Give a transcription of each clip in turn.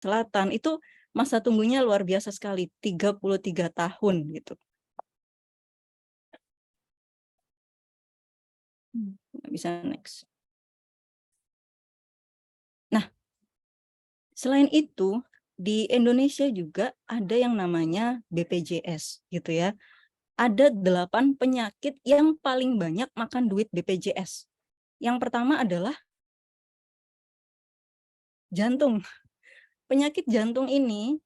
Selatan, itu masa tunggunya luar biasa sekali, 33 tahun gitu. Nggak bisa next. Nah, selain itu, di Indonesia juga ada yang namanya BPJS gitu ya. Ada 8 penyakit yang paling banyak makan duit BPJS. Yang pertama adalah jantung. Penyakit jantung ini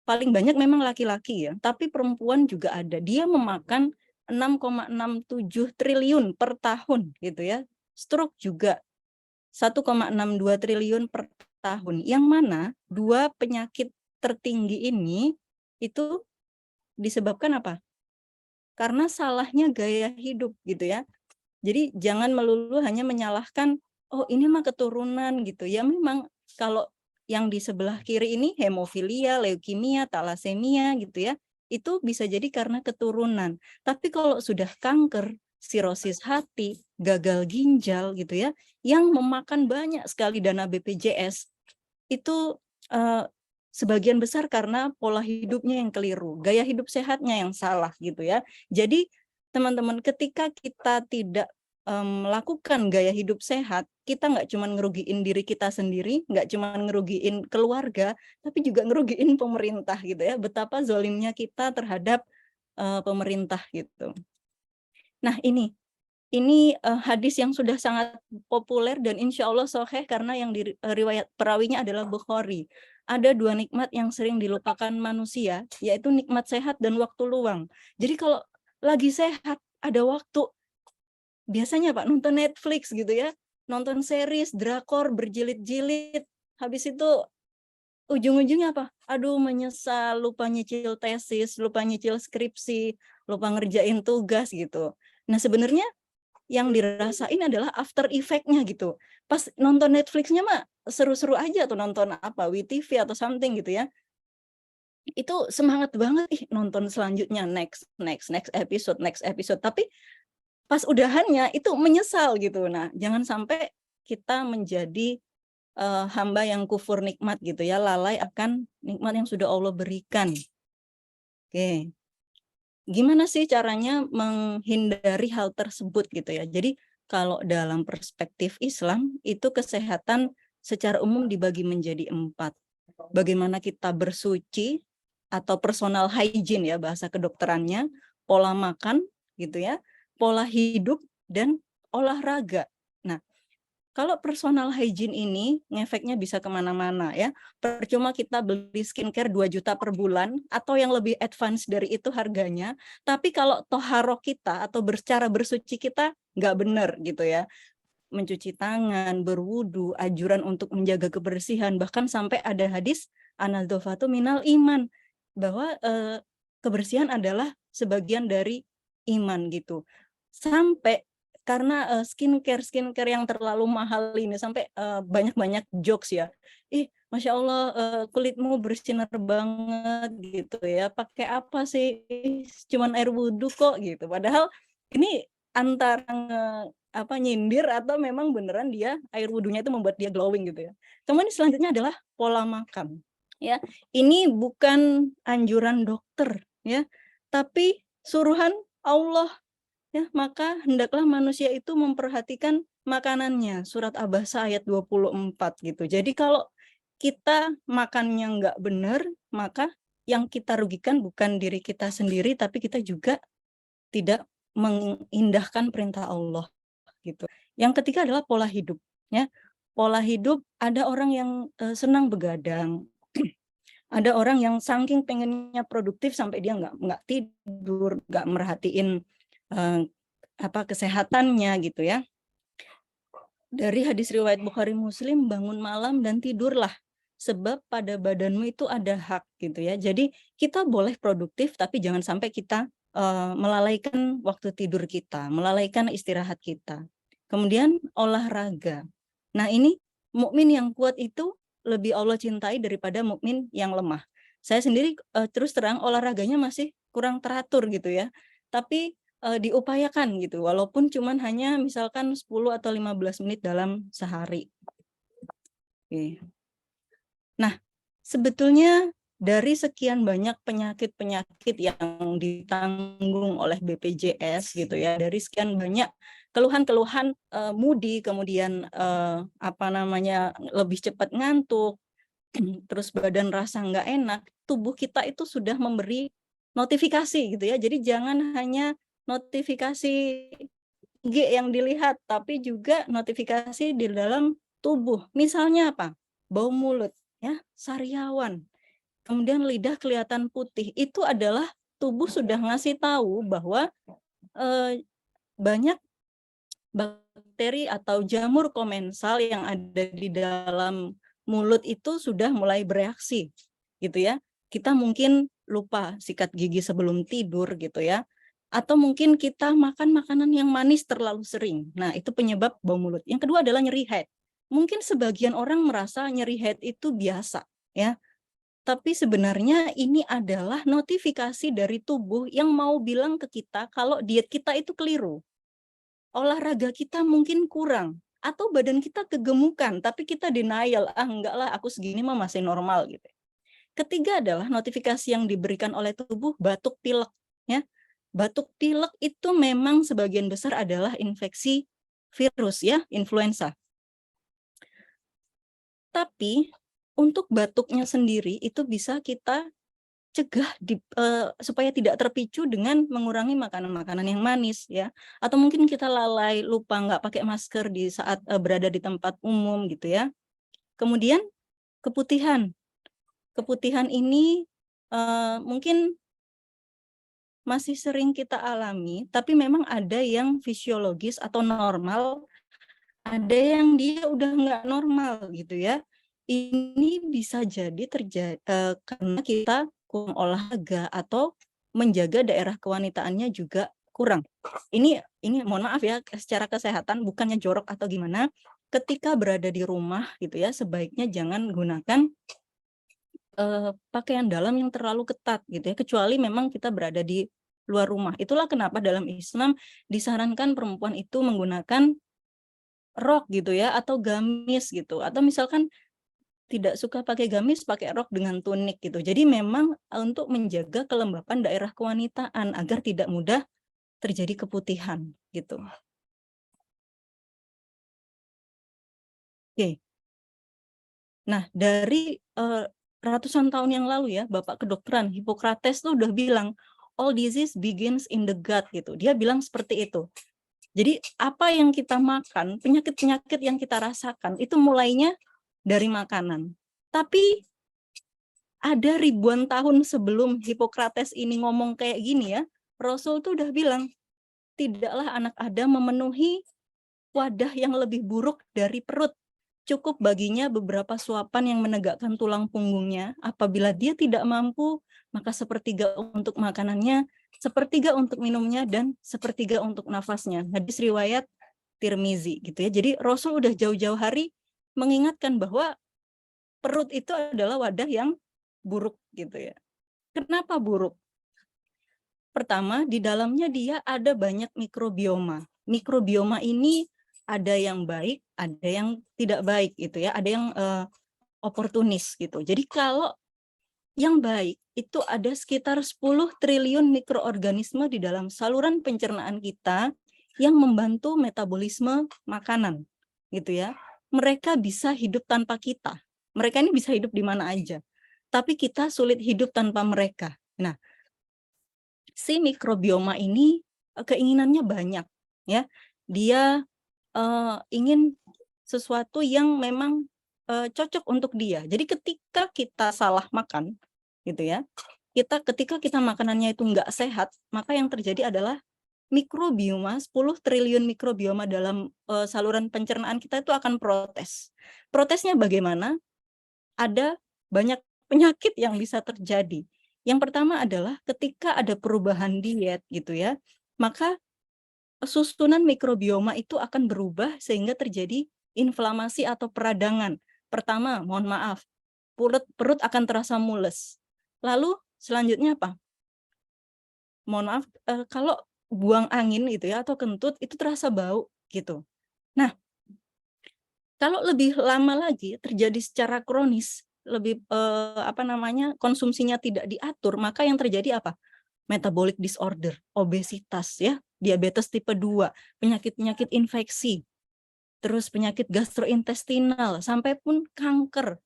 paling banyak memang laki-laki ya, tapi perempuan juga ada. Dia memakan 6,67 triliun per tahun gitu ya. Stroke juga 1,62 triliun per tahun. Yang mana 2 penyakit tertinggi ini itu disebabkan apa? Karena salahnya gaya hidup gitu ya. Jadi jangan melulu hanya menyalahkan, oh ini mah keturunan gitu. Ya memang kalau yang di sebelah kiri ini hemofilia, leukemia, talasemia gitu ya, itu bisa jadi karena keturunan. Tapi kalau sudah kanker, sirosis hati, gagal ginjal gitu ya, yang memakan banyak sekali dana BPJS, itu sebagian besar karena pola hidupnya yang keliru, gaya hidup sehatnya yang salah gitu ya. Jadi teman-teman, ketika kita tidak melakukan gaya hidup sehat, kita nggak cuma ngerugiin diri kita sendiri, nggak cuma ngerugiin keluarga, tapi juga ngerugiin pemerintah gitu ya. Betapa zolimnya kita terhadap pemerintah gitu. Nah ini hadis yang sudah sangat populer dan insya Allah sahih karena yang di riwayat perawinya adalah Bukhari. Ada 2 nikmat yang sering dilupakan manusia, yaitu nikmat sehat dan waktu luang. Jadi kalau lagi sehat, ada waktu, biasanya Pak nonton Netflix gitu ya, nonton series, drakor berjilid-jilid, habis itu ujung-ujungnya apa? Aduh menyesal, lupa nyicil tesis, lupa nyicil skripsi, lupa ngerjain tugas gitu. Nah sebenarnya yang dirasain adalah after effect-nya gitu. Pas nonton Netflix-nya mah seru-seru aja tuh, nonton apa, WeTV atau something gitu ya. Itu semangat banget, ih nonton selanjutnya, next episode. Tapi pas udahannya itu menyesal gitu. Nah, jangan sampai kita menjadi hamba yang kufur nikmat gitu ya, lalai akan nikmat yang sudah Allah berikan. Oke. Gimana sih caranya menghindari hal tersebut gitu ya. Jadi kalau dalam perspektif Islam itu kesehatan secara umum dibagi menjadi 4. Bagaimana kita bersuci atau personal hygiene ya bahasa kedokterannya, pola makan gitu ya, pola hidup dan olahraga. Nah, kalau personal hygiene ini ngefeknya bisa kemana-mana ya. Percuma kita beli skincare 2 juta per bulan atau yang lebih advance dari itu harganya. Tapi kalau toharoh kita atau cara bersuci kita nggak benar gitu ya. Mencuci tangan, berwudu, anjuran untuk menjaga kebersihan. Bahkan sampai ada hadis an-nadhafatu minal iman. Bahwa kebersihan adalah sebagian dari iman gitu. Sampai karena skincare yang terlalu mahal ini sampai banyak-banyak jokes ya. Ih, Masya Allah kulitmu bersinar banget gitu ya. Pakai apa sih? Cuman air wudhu kok gitu. Padahal ini antara nyindir atau memang beneran dia air wudhunya itu membuat dia glowing gitu ya. Kemudian selanjutnya adalah pola makan. Ya, ini bukan anjuran dokter ya, tapi suruhan Allah. Ya, maka hendaklah manusia itu memperhatikan makanannya. Surat Abasa ayat 24 gitu. Jadi kalau kita makannya nggak benar, maka yang kita rugikan bukan diri kita sendiri, tapi kita juga tidak mengindahkan perintah Allah gitu. Yang ketiga adalah pola hidup. Ya, pola hidup, ada orang yang senang begadang, ada orang yang saking pengennya produktif sampai dia nggak tidur, nggak merhatiin eh, kesehatannya gitu ya. Dari hadis riwayat Bukhari Muslim, bangun malam dan tidurlah, sebab pada badanmu itu ada hak gitu ya. Jadi kita boleh produktif tapi jangan sampai kita melalaikan waktu tidur kita, melalaikan istirahat kita. Kemudian olahraga. Nah, ini mukmin yang kuat itu lebih Allah cintai daripada mukmin yang lemah. Saya sendiri terus terang olahraganya masih kurang teratur gitu ya. Tapi diupayakan gitu, walaupun cuman hanya misalkan 10 atau 15 menit dalam sehari. Oke. Nah, sebetulnya dari sekian banyak penyakit-penyakit yang ditanggung oleh BPJS gitu ya, dari sekian banyak keluhan-keluhan mudi, kemudian lebih cepat ngantuk, terus badan rasa nggak enak, tubuh kita itu sudah memberi notifikasi gitu ya. Jadi jangan hanya notifikasi IG yang dilihat, tapi juga notifikasi di dalam tubuh. Misalnya apa? Bau mulut, ya, sariawan, kemudian lidah kelihatan putih. Itu adalah tubuh sudah ngasih tahu bahwa banyak bakteri atau jamur komensal yang ada di dalam mulut itu sudah mulai bereaksi, gitu ya. Kita mungkin lupa sikat gigi sebelum tidur gitu ya. Atau mungkin kita makan makanan yang manis terlalu sering. Nah, itu penyebab bau mulut. Yang kedua adalah nyeri head. Mungkin sebagian orang merasa nyeri head itu biasa, ya. Tapi sebenarnya ini adalah notifikasi dari tubuh yang mau bilang ke kita kalau diet kita itu keliru. Olahraga kita mungkin kurang, atau badan kita kegemukan, tapi kita denial, enggak lah, aku segini mah masih normal gitu. Ketiga adalah notifikasi yang diberikan oleh tubuh batuk pilek, ya. Batuk pilek itu memang sebagian besar adalah infeksi virus ya, influenza. Tapi untuk batuknya sendiri itu bisa kita cegah supaya tidak terpicu dengan mengurangi makanan-makanan yang manis ya, atau mungkin kita lalai lupa nggak pakai masker di saat berada di tempat umum gitu ya. Kemudian keputihan, keputihan ini mungkin masih sering kita alami, tapi memang ada yang fisiologis atau normal, ada yang dia udah nggak normal gitu ya. Ini bisa jadi terjadi karena kita kurang olahraga atau menjaga daerah kewanitaannya juga kurang. Ini mohon maaf ya, secara kesehatan bukannya jorok atau gimana. Ketika berada di rumah gitu ya, sebaiknya jangan gunakan pakaian dalam yang terlalu ketat gitu ya, kecuali memang kita berada di luar rumah. Itulah kenapa dalam Islam disarankan perempuan itu menggunakan rok gitu ya, atau gamis gitu, atau misalkan tidak suka pakai gamis, pakai rok dengan tunik gitu. Jadi memang untuk menjaga kelembapan daerah kewanitaan agar tidak mudah terjadi keputihan gitu. Oke. Nah, dari ratusan tahun yang lalu ya, Bapak kedokteran Hippocrates tuh udah bilang all disease begins in the gut gitu. Dia bilang seperti itu. Jadi apa yang kita makan, penyakit-penyakit yang kita rasakan itu mulainya dari makanan. Tapi ada ribuan tahun sebelum Hippocrates ini ngomong kayak gini ya, Rasul tuh udah bilang, tidaklah anak Adam memenuhi wadah yang lebih buruk dari perut. Cukup baginya beberapa suapan yang menegakkan tulang punggungnya. Apabila dia tidak mampu, maka sepertiga untuk makanannya, sepertiga untuk minumnya, dan sepertiga untuk nafasnya. Hadis riwayat Tirmizi gitu ya. Jadi Rasul udah jauh-jauh hari mengingatkan bahwa perut itu adalah wadah yang buruk gitu ya. Kenapa buruk? Pertama, di dalamnya dia ada banyak mikrobioma. Mikrobioma ini ada yang baik, ada yang tidak baik gitu ya, ada yang oportunis gitu. Jadi kalau yang baik itu ada sekitar 10 triliun mikroorganisme di dalam saluran pencernaan kita yang membantu metabolisme makanan gitu ya. Mereka bisa hidup tanpa kita. Mereka ini bisa hidup di mana aja. Tapi kita sulit hidup tanpa mereka. Nah, si mikrobioma ini keinginannya banyak ya. Dia ingin sesuatu yang memang cocok untuk dia. Jadi ketika kita salah makan gitu ya, ketika kita makanannya itu nggak sehat, maka yang terjadi adalah mikrobioma, 10 triliun mikrobioma dalam saluran pencernaan kita itu akan protes. Protesnya bagaimana? Ada banyak penyakit yang bisa terjadi. Yang pertama adalah ketika ada perubahan diet gitu ya, maka susunan mikrobioma itu akan berubah sehingga terjadi inflamasi atau peradangan. Pertama, mohon maaf, perut akan terasa mules. Lalu selanjutnya apa? Mohon maaf, kalau buang angin gitu ya atau kentut itu terasa bau gitu. Nah, Kalau lebih lama lagi terjadi secara kronis, lebih konsumsinya tidak diatur, maka yang terjadi apa? Metabolic disorder, obesitas ya, diabetes tipe 2, penyakit-penyakit infeksi, terus penyakit gastrointestinal, sampai pun kanker,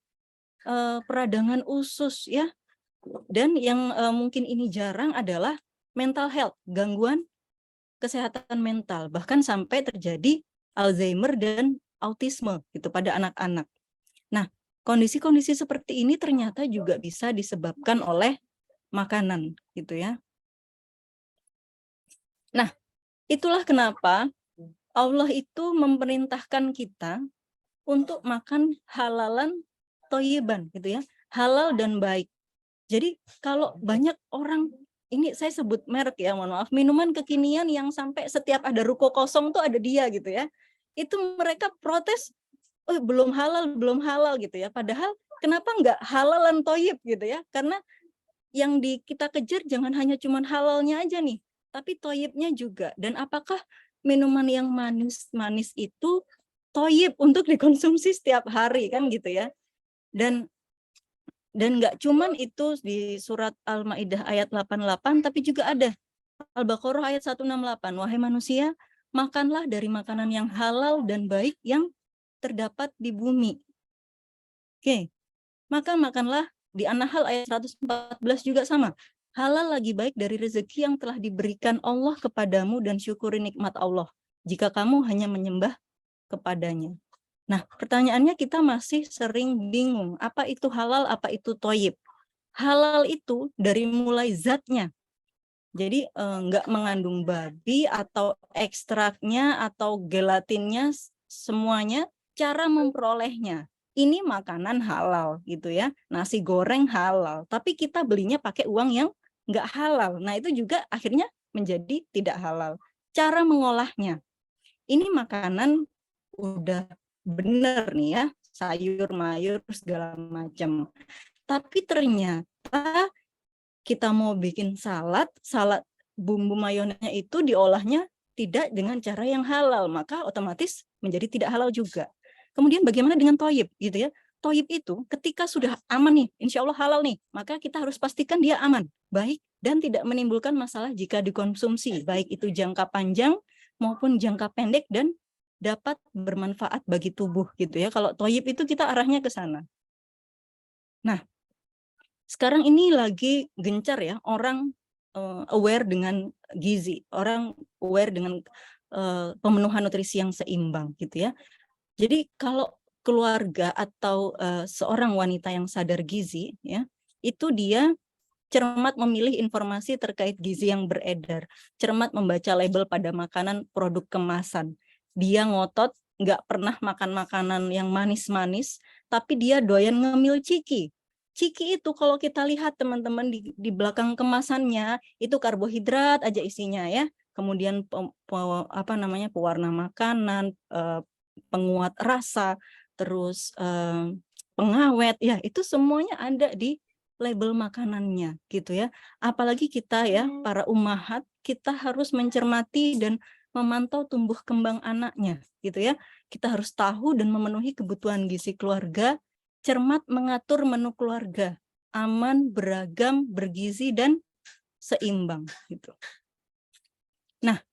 peradangan usus ya. Dan yang mungkin ini jarang adalah mental health, gangguan kesehatan mental, bahkan sampai terjadi Alzheimer dan autisme gitu pada anak-anak. Nah, kondisi-kondisi seperti ini ternyata juga bisa disebabkan oleh makanan gitu ya. Nah, itulah kenapa Allah itu memerintahkan kita untuk makan halalan thayyiban gitu ya, halal dan baik. Jadi kalau banyak orang, ini saya sebut merek ya, mohon maaf, minuman kekinian yang sampai setiap ada ruko kosong tuh ada dia gitu ya. Itu mereka protes, oh belum halal gitu ya. Padahal kenapa nggak halalan thayyib gitu ya? Karena yang kita kejar jangan hanya cuman halalnya aja nih, tapi thayyibnya juga. Dan apakah minuman yang manis-manis itu thayyib untuk dikonsumsi setiap hari kan gitu ya. Dan nggak cuman itu di surat Al-Maidah ayat 88, tapi juga ada Al-Baqarah ayat 168. Wahai manusia, makanlah dari makanan yang halal dan baik yang terdapat di bumi. Oke, maka makanlah di An-Nahl ayat 114 juga sama. Halal lagi baik dari rezeki yang telah diberikan Allah kepadamu dan syukuri nikmat Allah jika kamu hanya menyembah kepadanya. Nah, pertanyaannya kita masih sering bingung, apa itu halal, apa itu thayyib. Halal itu dari mulai zatnya. Jadi nggak mengandung babi atau ekstraknya atau gelatinnya, semuanya, cara memperolehnya. Ini makanan halal gitu ya, nasi goreng halal, tapi kita belinya pakai uang yang nggak halal. Nah itu juga akhirnya menjadi tidak halal. Cara mengolahnya, ini makanan udah bener nih ya, sayur mayur segala macam. Tapi ternyata kita mau bikin salad bumbu mayonesnya itu diolahnya tidak dengan cara yang halal, maka otomatis menjadi tidak halal juga. Kemudian bagaimana dengan thayyib gitu ya? Thayyib itu ketika sudah aman nih, insya Allah halal nih, maka kita harus pastikan dia aman, baik, dan tidak menimbulkan masalah jika dikonsumsi, baik itu jangka panjang maupun jangka pendek, dan dapat bermanfaat bagi tubuh gitu ya. Kalau thayyib itu kita arahnya ke sana. Nah, sekarang ini lagi gencar ya orang aware dengan gizi, orang aware dengan pemenuhan nutrisi yang seimbang gitu ya. Jadi kalau keluarga atau seorang wanita yang sadar gizi ya, itu dia cermat memilih informasi terkait gizi yang beredar, cermat membaca label pada makanan produk kemasan. Dia ngotot nggak pernah makan makanan yang manis-manis, tapi dia doyan ngemil ciki. Ciki itu kalau kita lihat teman-teman di belakang kemasannya, itu karbohidrat aja isinya ya. Kemudian pewarna makanan, penguat rasa, terus pengawet ya, itu semuanya ada di label makanannya gitu ya. Apalagi kita ya para ummahat, kita harus mencermati dan memantau tumbuh kembang anaknya gitu ya. Kita harus tahu dan memenuhi kebutuhan gizi keluarga, cermat mengatur menu keluarga, aman, beragam, bergizi dan seimbang gitu. Nah,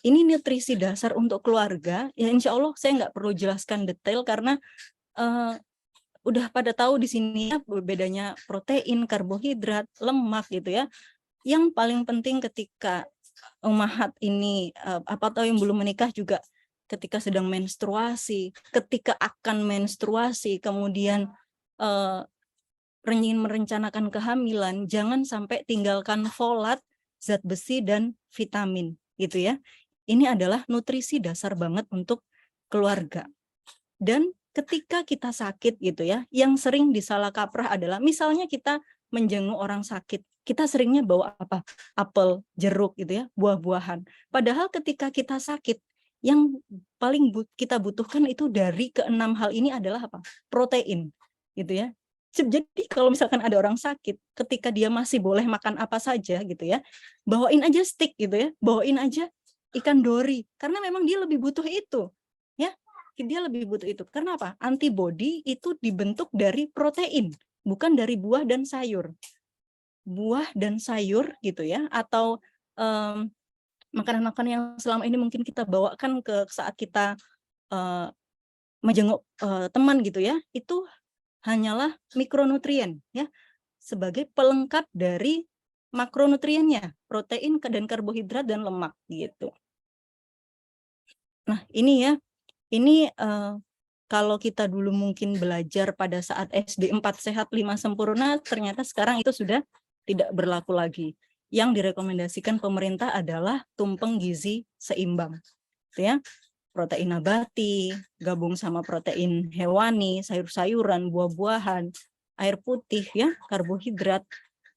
ini nutrisi dasar untuk keluarga ya, insya Allah saya nggak perlu jelaskan detail karena udah pada tahu di sini ya bedanya protein, karbohidrat, lemak gitu ya. Yang paling penting ketika ummahat ini atau yang belum menikah juga, ketika sedang menstruasi, ketika akan menstruasi, kemudian ingin merencanakan kehamilan, jangan sampai tinggalkan folat, zat besi dan vitamin gitu ya. Ini adalah nutrisi dasar banget untuk keluarga. Dan ketika kita sakit gitu ya, yang sering disalah kaprah adalah misalnya kita menjenguk orang sakit, kita seringnya bawa apa? Apel, jeruk gitu ya, buah-buahan. Padahal ketika kita sakit, yang paling kita butuhkan itu dari keenam hal ini adalah apa? Protein gitu ya. Jadi kalau misalkan ada orang sakit, ketika dia masih boleh makan apa saja gitu ya, bawain aja steak gitu ya, bawain aja ikan dori, karena memang dia lebih butuh itu ya. dia lebih butuh itu. Karena apa? Antibodi itu dibentuk dari protein, bukan dari buah dan sayur. Buah dan sayur gitu ya, atau makanan-makanan yang selama ini mungkin kita bawakan ke saat kita menjenguk teman gitu ya, itu hanyalah mikronutrien ya, sebagai pelengkap dari makronutriennya, protein dan karbohidrat dan lemak gitu. Nah, ini ya, ini kalau kita dulu mungkin belajar pada saat SD 4 sehat 5 sempurna, ternyata sekarang itu sudah tidak berlaku lagi. Yang direkomendasikan pemerintah adalah tumpeng gizi seimbang. Gitu ya. Protein nabati, gabung sama protein hewani, sayur-sayuran, buah-buahan, air putih ya, karbohidrat,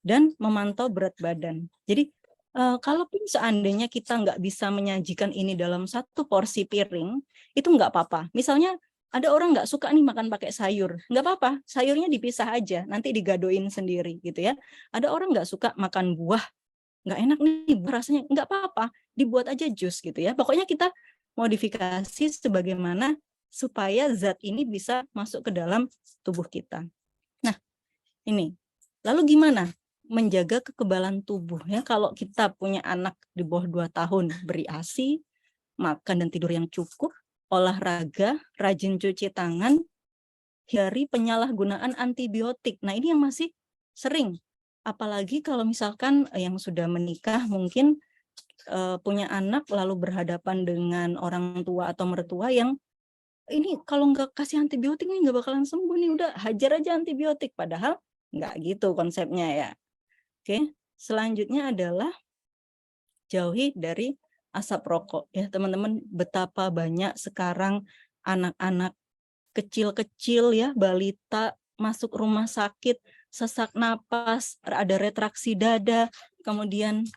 dan memantau berat badan. Jadi kalaupun seandainya kita nggak bisa menyajikan ini dalam satu porsi piring, itu nggak apa-apa. Misalnya ada orang nggak suka nih makan pakai sayur, nggak apa-apa, sayurnya dipisah aja, nanti digadoin sendiri gitu ya. Ada orang nggak suka makan buah, nggak enak nih buah rasanya, nggak apa-apa, dibuat aja jus gitu ya. Pokoknya kita modifikasi sebagaimana supaya zat ini bisa masuk ke dalam tubuh kita. Nah, ini. Lalu gimana menjaga kekebalan tubuh ya kalau kita punya anak di bawah 2 tahun, beri ASI, makan dan tidur yang cukup, olahraga, rajin cuci tangan, hindari penyalahgunaan antibiotik. Nah, ini yang masih sering. Apalagi kalau misalkan yang sudah menikah mungkin punya anak lalu berhadapan dengan orang tua atau mertua yang ini kalau nggak kasih antibiotik nih nggak bakalan sembuh nih, udah hajar aja antibiotik, padahal nggak gitu konsepnya ya. Oke, selanjutnya adalah jauhi dari asap rokok ya teman-teman. Betapa banyak sekarang anak-anak kecil-kecil ya, balita masuk rumah sakit, sesak napas, ada retraksi dada, kemudian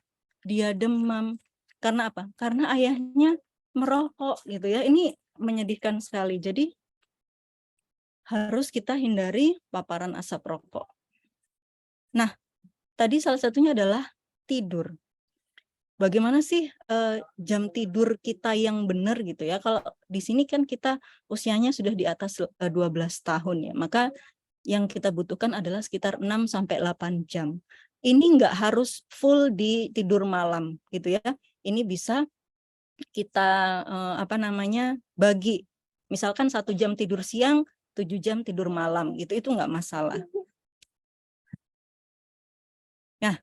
dia demam. Karena apa? Karena ayahnya merokok gitu ya. Ini menyedihkan sekali. Jadi harus kita hindari paparan asap rokok. Nah, tadi salah satunya adalah tidur. Bagaimana sih jam tidur kita yang benar gitu ya? Kalau di sini kan kita usianya sudah di atas 12 tahun ya. Maka yang kita butuhkan adalah sekitar 6-8 jam. Ini nggak harus full di tidur malam gitu ya. Ini bisa kita bagi. Misalkan 1 jam tidur siang, 7 jam tidur malam gitu, itu nggak masalah. Nah,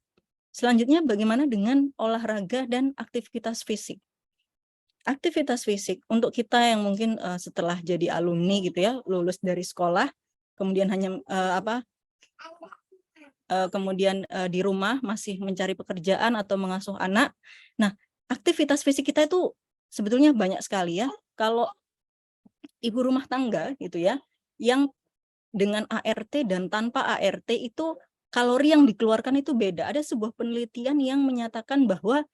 selanjutnya bagaimana dengan olahraga dan aktivitas fisik? Aktivitas fisik untuk kita yang mungkin setelah jadi alumni gitu ya, lulus dari sekolah, kemudian hanya kemudian di rumah masih mencari pekerjaan atau mengasuh anak. Nah, aktivitas fisik kita itu sebetulnya banyak sekali ya. Kalau ibu rumah tangga gitu ya, yang dengan ART dan tanpa ART itu kalori yang dikeluarkan itu beda. Ada sebuah penelitian yang menyatakan bahwa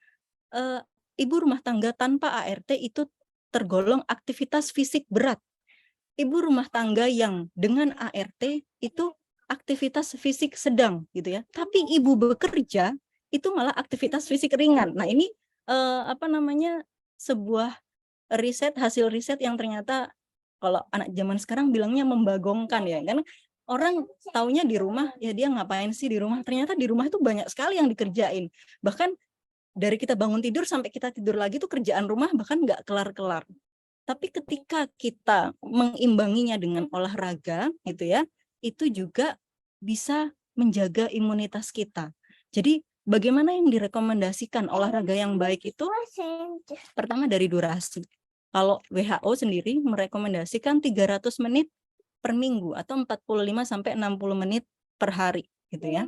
ibu rumah tangga tanpa ART itu tergolong aktivitas fisik berat. Ibu rumah tangga yang dengan ART itu aktivitas fisik sedang gitu ya. Tapi ibu bekerja itu malah aktivitas fisik ringan. Nah, ini sebuah hasil riset yang ternyata kalau anak zaman sekarang bilangnya membagongkan ya. Kan orang taunya di rumah ya, dia ngapain sih di rumah? Ternyata di rumah itu banyak sekali yang dikerjain. Bahkan dari kita bangun tidur sampai kita tidur lagi tuh kerjaan rumah bahkan nggak kelar-kelar. Tapi ketika kita mengimbanginya dengan olahraga gitu ya, itu juga bisa menjaga imunitas kita. Jadi bagaimana yang direkomendasikan olahraga yang baik itu? Pertama dari durasi. Kalau WHO sendiri merekomendasikan 300 menit per minggu atau 45-60 menit per hari gitu ya.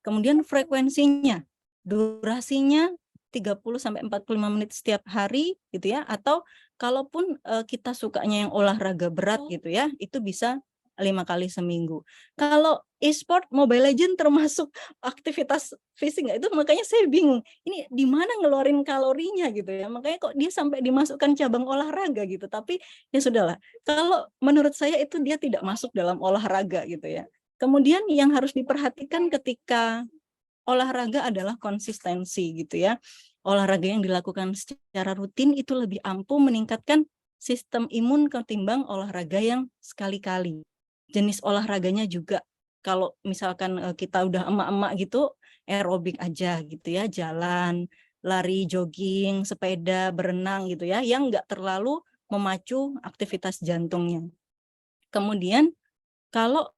Kemudian frekuensinya, durasinya 30-45 menit setiap hari gitu ya, atau kalaupun kita sukanya yang olahraga berat gitu ya, itu bisa 5 kali seminggu. Kalau e-sport Mobile Legends termasuk aktivitas fisik nggak? Itu makanya saya bingung. Ini di mana ngeluarin kalorinya gitu ya. Makanya kok dia sampai dimasukkan cabang olahraga gitu. Tapi ya sudahlah. Kalau menurut saya itu dia tidak masuk dalam olahraga gitu ya. Kemudian yang harus diperhatikan ketika olahraga adalah konsistensi gitu ya. Olahraga yang dilakukan secara rutin itu lebih ampuh meningkatkan sistem imun ketimbang olahraga yang sekali-kali. Jenis olahraganya juga, kalau misalkan kita udah emak-emak gitu, aerobik aja gitu ya, jalan, lari, jogging, sepeda, berenang gitu ya, yang nggak terlalu memacu aktivitas jantungnya. Kemudian kalau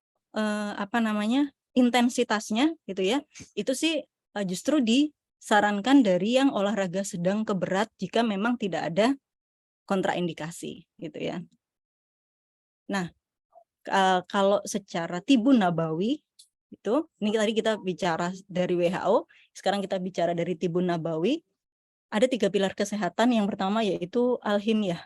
intensitasnya gitu ya, itu sih justru disarankan dari yang olahraga sedang ke berat jika memang tidak ada kontraindikasi gitu ya. Nah, kalau secara tibun nabawi itu, ini tadi kita bicara dari WHO, sekarang kita bicara dari tibun nabawi. Ada 3 pilar kesehatan. Yang pertama yaitu al-himyah.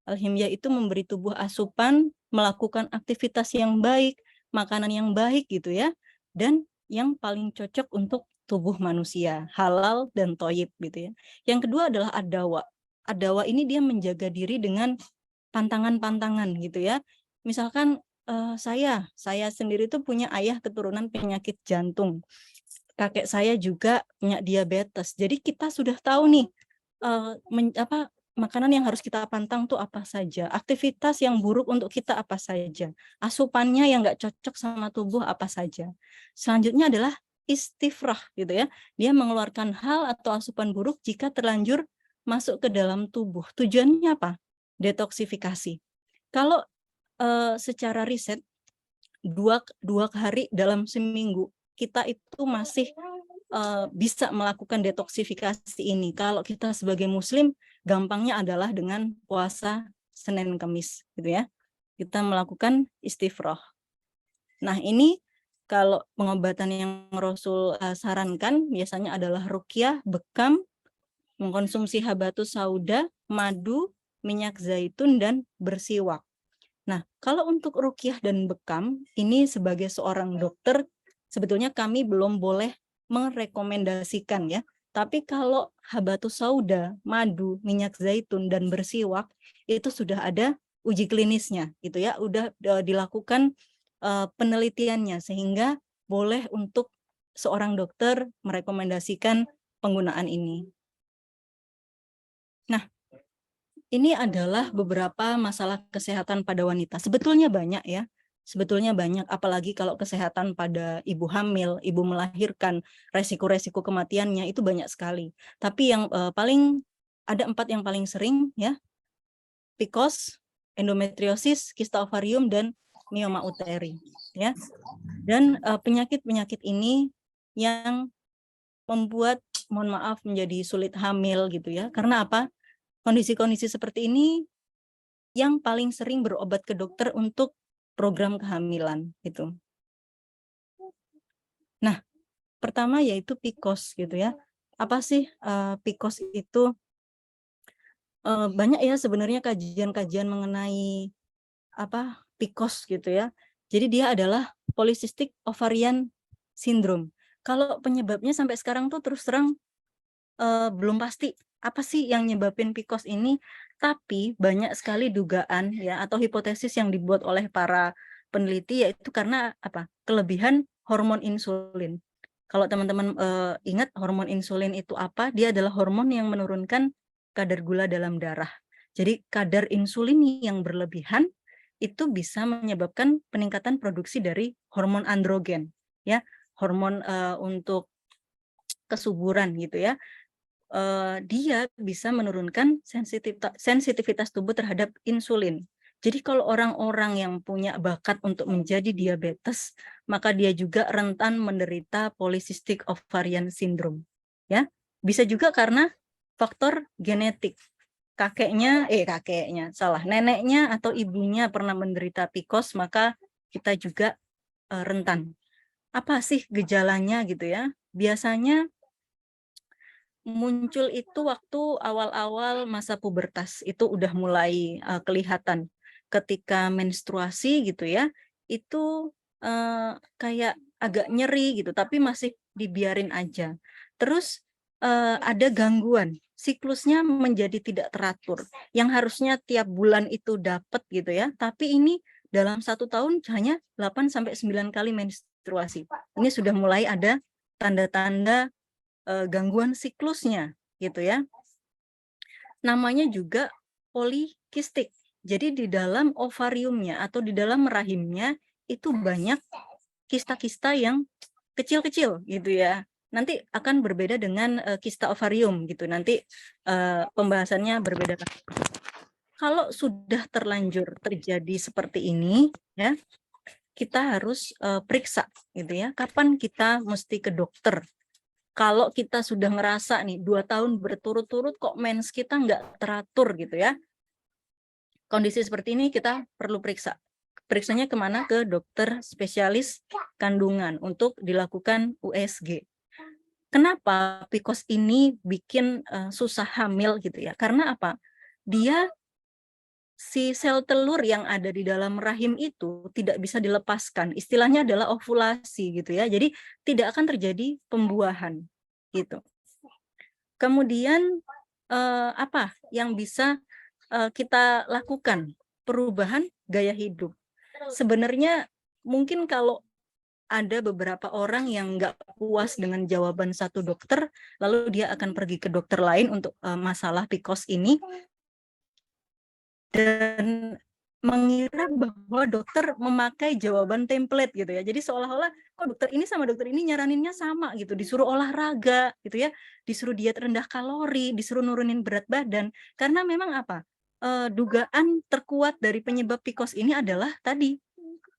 Al-himyah itu memberi tubuh asupan, melakukan aktivitas yang baik, makanan yang baik gitu ya, dan yang paling cocok untuk tubuh manusia, halal dan thayyib gitu ya. Yang kedua adalah ad-dawa. Ad-dawa ini dia menjaga diri dengan pantangan-pantangan gitu ya. Misalkan saya sendiri tuh punya ayah keturunan penyakit jantung. Kakek saya juga punya diabetes. Jadi kita sudah tahu nih makanan yang harus kita pantang tuh apa saja, aktivitas yang buruk untuk kita apa saja, asupannya yang nggak cocok sama tubuh apa saja. Selanjutnya adalah istifrah gitu ya. Dia mengeluarkan hal atau asupan buruk jika terlanjur masuk ke dalam tubuh. Tujuannya apa? Detoksifikasi. Kalau secara riset dua hari dalam seminggu kita itu masih bisa melakukan detoksifikasi ini. Kalau kita sebagai muslim, gampangnya adalah dengan puasa Senin Kamis gitu ya. Kita melakukan istifroh. Nah, ini kalau pengobatan yang Rasul sarankan biasanya adalah ruqyah, bekam, mengkonsumsi habatus sauda, madu, minyak zaitun, dan bersiwak. Nah, kalau untuk ruqyah dan bekam, ini sebagai seorang dokter, sebetulnya kami belum boleh merekomendasikan ya. Tapi kalau habatus sauda, madu, minyak zaitun, dan bersiwak, itu sudah ada uji klinisnya gitu ya, udah dilakukan penelitiannya, sehingga boleh untuk seorang dokter merekomendasikan penggunaan ini. Nah, ini adalah beberapa masalah kesehatan pada wanita. Sebetulnya banyak ya, sebetulnya banyak, apalagi kalau kesehatan pada ibu hamil, ibu melahirkan, resiko-resiko kematiannya itu banyak sekali. Tapi yang paling ada 4 yang paling sering ya, PCOS, endometriosis, kista ovarium, dan mioma uteri ya. Dan penyakit-penyakit ini yang membuat, mohon maaf, menjadi sulit hamil gitu ya. Karena apa? Kondisi-kondisi seperti ini yang paling sering berobat ke dokter untuk program kehamilan gitu. Nah, pertama yaitu PCOS gitu ya. Apa sih PCOS itu? Banyak ya sebenarnya kajian-kajian mengenai PCOS gitu ya. Jadi dia adalah polycystic ovarian syndrome. Kalau penyebabnya sampai sekarang tuh terus terang belum pasti apa sih yang nyebabin PCOS ini, tapi banyak sekali dugaan ya atau hipotesis yang dibuat oleh para peneliti, yaitu karena kelebihan hormon insulin. Kalau teman-teman ingat hormon insulin itu apa? Dia adalah hormon yang menurunkan kadar gula dalam darah. Jadi kadar insulin yang berlebihan itu bisa menyebabkan peningkatan produksi dari hormon androgen ya, hormon untuk kesuburan gitu ya. Dia bisa menurunkan sensitivitas tubuh terhadap insulin. Jadi kalau orang-orang yang punya bakat untuk menjadi diabetes, maka dia juga rentan menderita polycystic ovarian syndrome. Ya, bisa juga karena faktor genetik. Neneknya atau ibunya pernah menderita PCOS, maka kita juga rentan. Apa sih gejalanya gitu ya? Biasanya muncul itu waktu awal-awal masa pubertas, itu udah mulai kelihatan. Ketika menstruasi gitu ya, itu kayak agak nyeri gitu, tapi masih dibiarin aja. Terus ada gangguan, siklusnya menjadi tidak teratur, yang harusnya tiap bulan itu dapat gitu ya, tapi ini dalam 1 tahun hanya 8-9 kali menstruasi. Ini sudah mulai ada tanda-tanda gangguan siklusnya gitu ya. Namanya juga kistik. Jadi di dalam ovariumnya atau di dalam rahimnya itu banyak kista-kista yang kecil-kecil gitu ya. Nanti akan berbeda dengan kista ovarium gitu. Nanti pembahasannya berbeda. Kalau sudah terlanjur terjadi seperti ini ya, kita harus periksa gitu ya. Kapan kita mesti ke dokter? Kalau kita sudah ngerasa nih 2 tahun berturut-turut kok mens kita nggak teratur gitu ya. Kondisi seperti ini kita perlu periksa. Periksanya kemana? Ke dokter spesialis kandungan untuk dilakukan USG. Kenapa PCOS ini bikin susah hamil gitu ya? Karena apa? Dia si sel telur yang ada di dalam rahim itu tidak bisa dilepaskan. Istilahnya adalah ovulasi gitu ya. Jadi tidak akan terjadi pembuahan gitu. Kemudian apa yang bisa kita lakukan? Perubahan gaya hidup. Sebenarnya mungkin kalau ada beberapa orang yang nggak puas dengan jawaban satu dokter, lalu dia akan pergi ke dokter lain untuk masalah PCOS ini, dan mengira bahwa dokter memakai jawaban template gitu ya. Jadi seolah-olah kok dokter ini sama dokter ini nyaraninnya sama gitu, disuruh olahraga gitu ya, disuruh diet rendah kalori, disuruh nurunin berat badan. Karena memang apa? Dugaan terkuat dari penyebab PCOS ini adalah tadi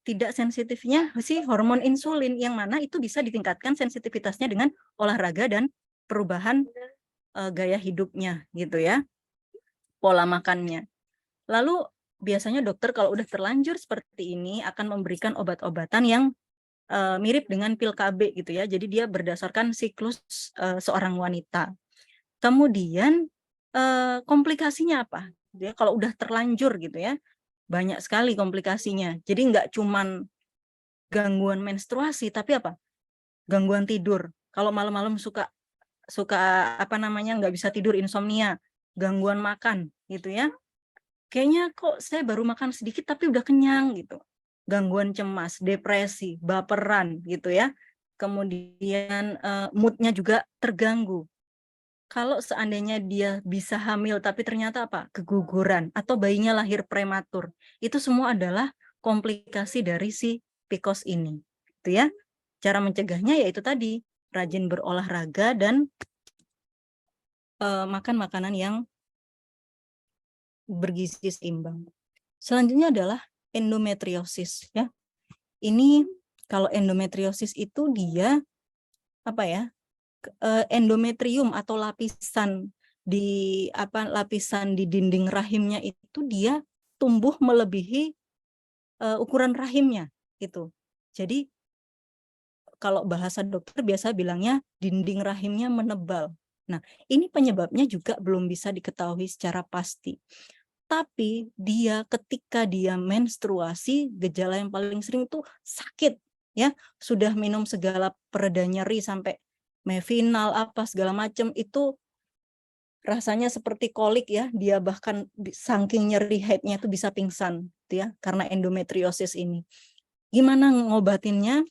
tidak sensitifnya si hormon insulin, yang mana itu bisa ditingkatkan sensitivitasnya dengan olahraga dan perubahan gaya hidupnya gitu ya, pola makannya. Lalu biasanya dokter kalau udah terlanjur seperti ini akan memberikan obat-obatan yang mirip dengan pil KB gitu ya. Jadi dia berdasarkan siklus seorang wanita. Kemudian komplikasinya apa? Dia kalau udah terlanjur gitu ya, banyak sekali komplikasinya. Jadi nggak cuman gangguan menstruasi, tapi apa? Gangguan tidur. Kalau malam-malam suka apa namanya nggak bisa tidur, insomnia, gangguan makan gitu ya. Kayaknya kok saya baru makan sedikit tapi udah kenyang gitu. Gangguan cemas, depresi, baperan gitu ya. Kemudian moodnya juga terganggu. Kalau seandainya dia bisa hamil tapi ternyata apa? Keguguran atau bayinya lahir prematur. Itu semua adalah komplikasi dari si PCOS ini. Gitu ya. Cara mencegahnya yaitu tadi, rajin berolahraga dan makan makanan yang bergizi seimbang. Selanjutnya adalah endometriosis ya. Ini kalau endometriosis itu dia apa ya? Endometrium atau lapisan di dinding rahimnya itu dia tumbuh melebihi ukuran rahimnya gitu. Jadi kalau bahasa dokter biasa bilangnya dinding rahimnya menebal. Nah, ini penyebabnya juga belum bisa diketahui secara pasti. Tapi dia ketika dia menstruasi, gejala yang paling sering itu sakit ya. Sudah minum segala pereda nyeri sampai Mevinal apa segala macam, itu rasanya seperti kolik ya. Dia bahkan saking nyeri headnya itu bisa pingsan gitu ya, karena endometriosis ini. Gimana ngobatinnya?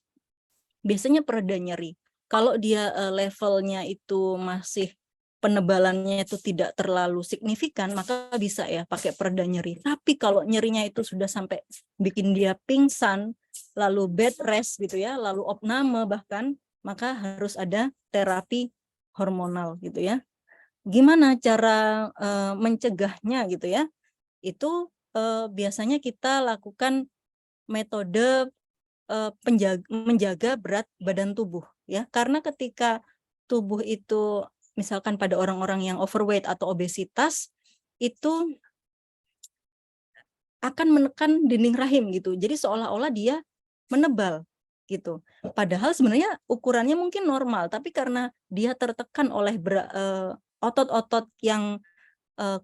Biasanya pereda nyeri. Kalau dia levelnya itu masih penebalannya itu tidak terlalu signifikan, maka bisa ya pakai pereda nyeri. Tapi kalau nyerinya itu sudah sampai bikin dia pingsan, lalu bed rest gitu ya, lalu opname bahkan, maka harus ada terapi hormonal gitu ya. Gimana cara mencegahnya gitu ya? Itu biasanya kita lakukan metode menjaga berat badan tubuh ya, karena ketika tubuh itu misalkan pada orang-orang yang overweight atau obesitas itu akan menekan dinding rahim gitu, jadi seolah-olah dia menebal gitu, padahal sebenarnya ukurannya mungkin normal, tapi karena dia tertekan oleh otot-otot yang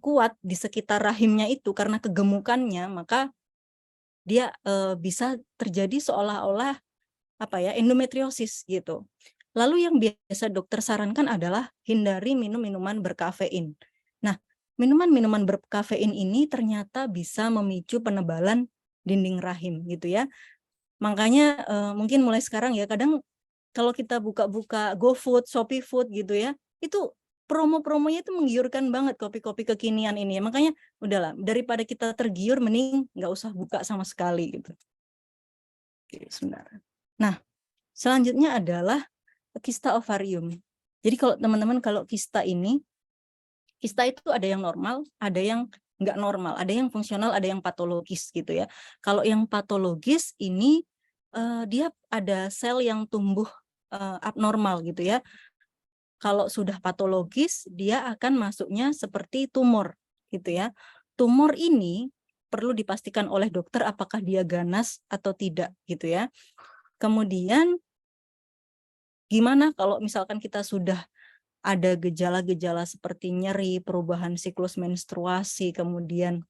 kuat di sekitar rahimnya itu karena kegemukannya, maka dia bisa terjadi seolah-olah apa ya, endometriosis gitu. Lalu yang biasa dokter sarankan adalah hindari minum minuman berkafein. Nah, minuman-minuman berkafein ini ternyata bisa memicu penebalan dinding rahim gitu ya. Makanya mungkin mulai sekarang ya, kadang kalau kita buka-buka GoFood, ShopeeFood gitu ya, itu promo-promonya itu menggiurkan banget kopi-kopi kekinian ini ya. Makanya udahlah, daripada kita tergiur mending nggak usah buka sama sekali gitu. Oke, sebentar. Nah, selanjutnya adalah kista ovarium. Jadi kalau teman-teman kalau kista itu ada yang normal, ada yang nggak normal, ada yang fungsional, ada yang patologis gitu ya. Kalau yang patologis ini dia ada sel yang tumbuh abnormal gitu ya. Kalau sudah patologis, dia akan masuknya seperti tumor gitu ya. Tumor ini perlu dipastikan oleh dokter apakah dia ganas atau tidak gitu ya. Kemudian gimana kalau misalkan kita sudah ada gejala-gejala seperti nyeri, perubahan siklus menstruasi, kemudian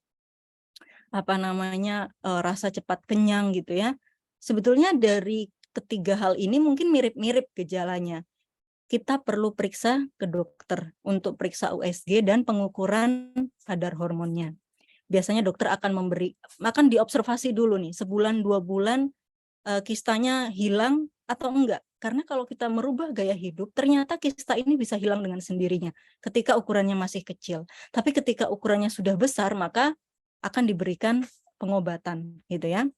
rasa cepat kenyang gitu ya. Sebetulnya dari ketiga hal ini mungkin mirip-mirip gejalanya. Kita perlu periksa ke dokter untuk periksa USG dan pengukuran kadar hormonnya. Biasanya dokter akan diobservasi dulu nih, sebulan 2 bulan kistanya hilang atau enggak. Karena kalau kita merubah gaya hidup, ternyata kista ini bisa hilang dengan sendirinya ketika ukurannya masih kecil. Tapi ketika ukurannya sudah besar, maka akan diberikan pengobatan gitu ya.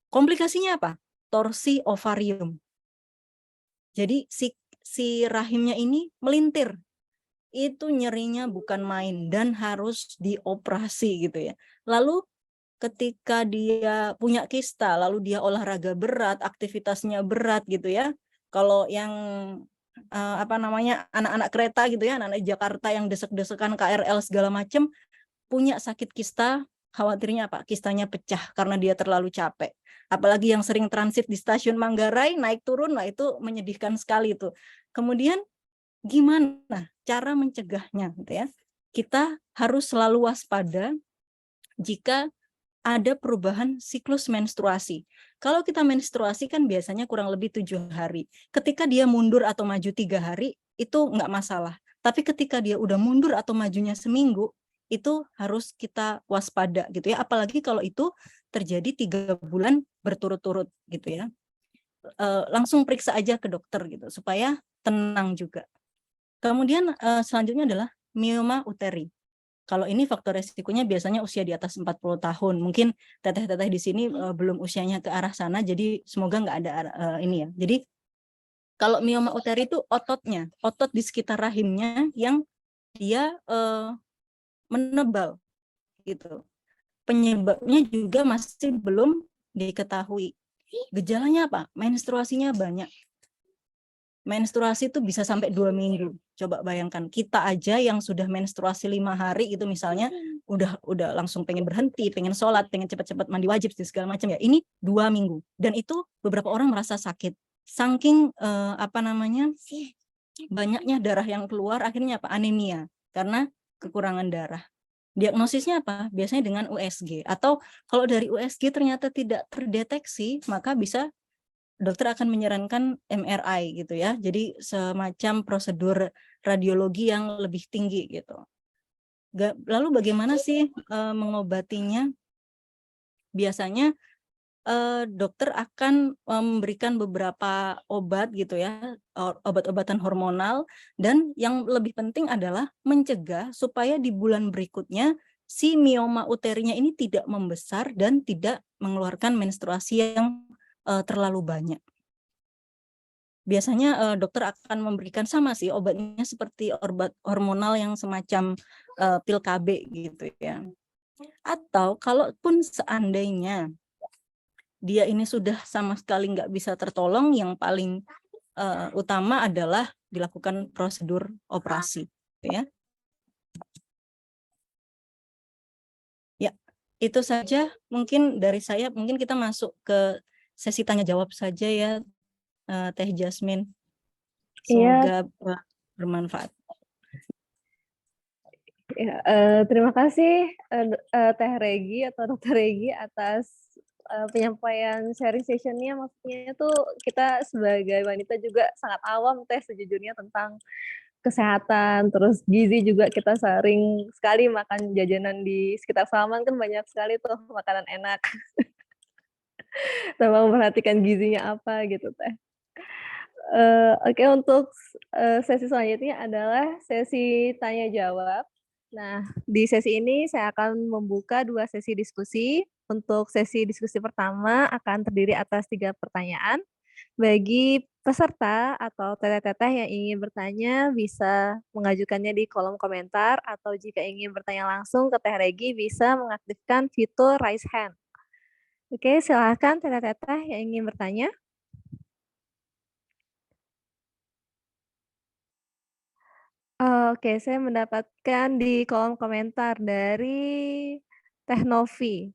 Komplikasinya apa? Torsi ovarium. Jadi si rahimnya ini melintir. Itu nyerinya bukan main dan harus dioperasi gitu ya. Lalu ketika dia punya kista, lalu dia olahraga berat, aktivitasnya berat gitu ya. Kalau yang anak-anak kereta gitu ya, anak-anak Jakarta yang desek-desekan KRL segala macam, punya sakit kista, khawatirnya apa? Kistanya pecah karena dia terlalu capek. Apalagi yang sering transit di stasiun Manggarai, naik turun, nah itu menyedihkan sekali itu. Kemudian gimana cara mencegahnya gitu ya? Kita harus selalu waspada jika ada perubahan siklus menstruasi. Kalau kita menstruasi kan biasanya kurang lebih 7 hari. Ketika dia mundur atau maju 3 hari, itu nggak masalah. Tapi ketika dia udah mundur atau majunya seminggu, itu harus kita waspada gitu ya. Apalagi kalau itu terjadi 3 bulan berturut-turut gitu ya. Langsung periksa aja ke dokter gitu, supaya tenang juga. Kemudian selanjutnya adalah mioma uteri. Kalau ini faktor resikonya biasanya usia di atas 40 tahun. Mungkin teteh-teteh di sini belum usianya ke arah sana, jadi semoga nggak ada ini ya. Jadi kalau mioma uteri itu ototnya, otot di sekitar rahimnya yang dia menebal gitu. Penyebabnya juga masih belum diketahui. Gejalanya apa? Menstruasinya banyak. Menstruasi itu bisa sampai 2 minggu. Coba bayangkan, kita aja yang sudah menstruasi 5 hari itu misalnya udah langsung pengen berhenti, pengen sholat, pengen cepat-cepat mandi wajib segala macam ya. Ini 2 minggu. Dan itu beberapa orang merasa sakit. Saking banyaknya darah yang keluar, akhirnya apa? Anemia karena kekurangan darah. Diagnosisnya apa? Biasanya dengan USG. Atau kalau dari USG ternyata tidak terdeteksi, maka bisa dokter akan menyarankan MRI gitu ya. Jadi semacam prosedur radiologi yang lebih tinggi gitu. Lalu bagaimana sih mengobatinya? Biasanya dokter akan memberikan beberapa obat gitu ya, obat-obatan hormonal, dan yang lebih penting adalah mencegah supaya di bulan berikutnya si mioma uterinya ini tidak membesar dan tidak mengeluarkan menstruasi yang terlalu banyak. Biasanya dokter akan memberikan sama sih obatnya seperti obat hormonal yang semacam pil KB gitu ya. Atau kalaupun seandainya dia ini sudah sama sekali nggak bisa tertolong, yang paling utama adalah dilakukan prosedur operasi ya. Ya, itu saja mungkin dari saya. Mungkin kita masuk ke sesi tanya jawab saja ya, Teh Jasmine. Iya, Semoga bermanfaat. ya, terima kasih Teh Regi atau Dokter Regi atas penyampaian sharing sessionnya. Maksudnya tuh kita sebagai wanita juga sangat awam Teh sejujurnya tentang kesehatan, terus gizi juga kita sering sekali makan jajanan di sekitar Salaman kan banyak sekali tuh makanan enak. Tanpa memperhatikan gizinya apa gitu Teh. Oke, untuk sesi selanjutnya adalah sesi tanya jawab. Nah, di sesi ini saya akan membuka 2 sesi diskusi. Untuk sesi diskusi pertama akan terdiri atas 3 pertanyaan. Bagi peserta atau teteh-teteh yang ingin bertanya bisa mengajukannya di kolom komentar atau jika ingin bertanya langsung ke Teh Regi bisa mengaktifkan fitur raise hand. Oke, silakan teteh-teteh yang ingin bertanya. Oke, saya mendapatkan di kolom komentar dari Teh Novi.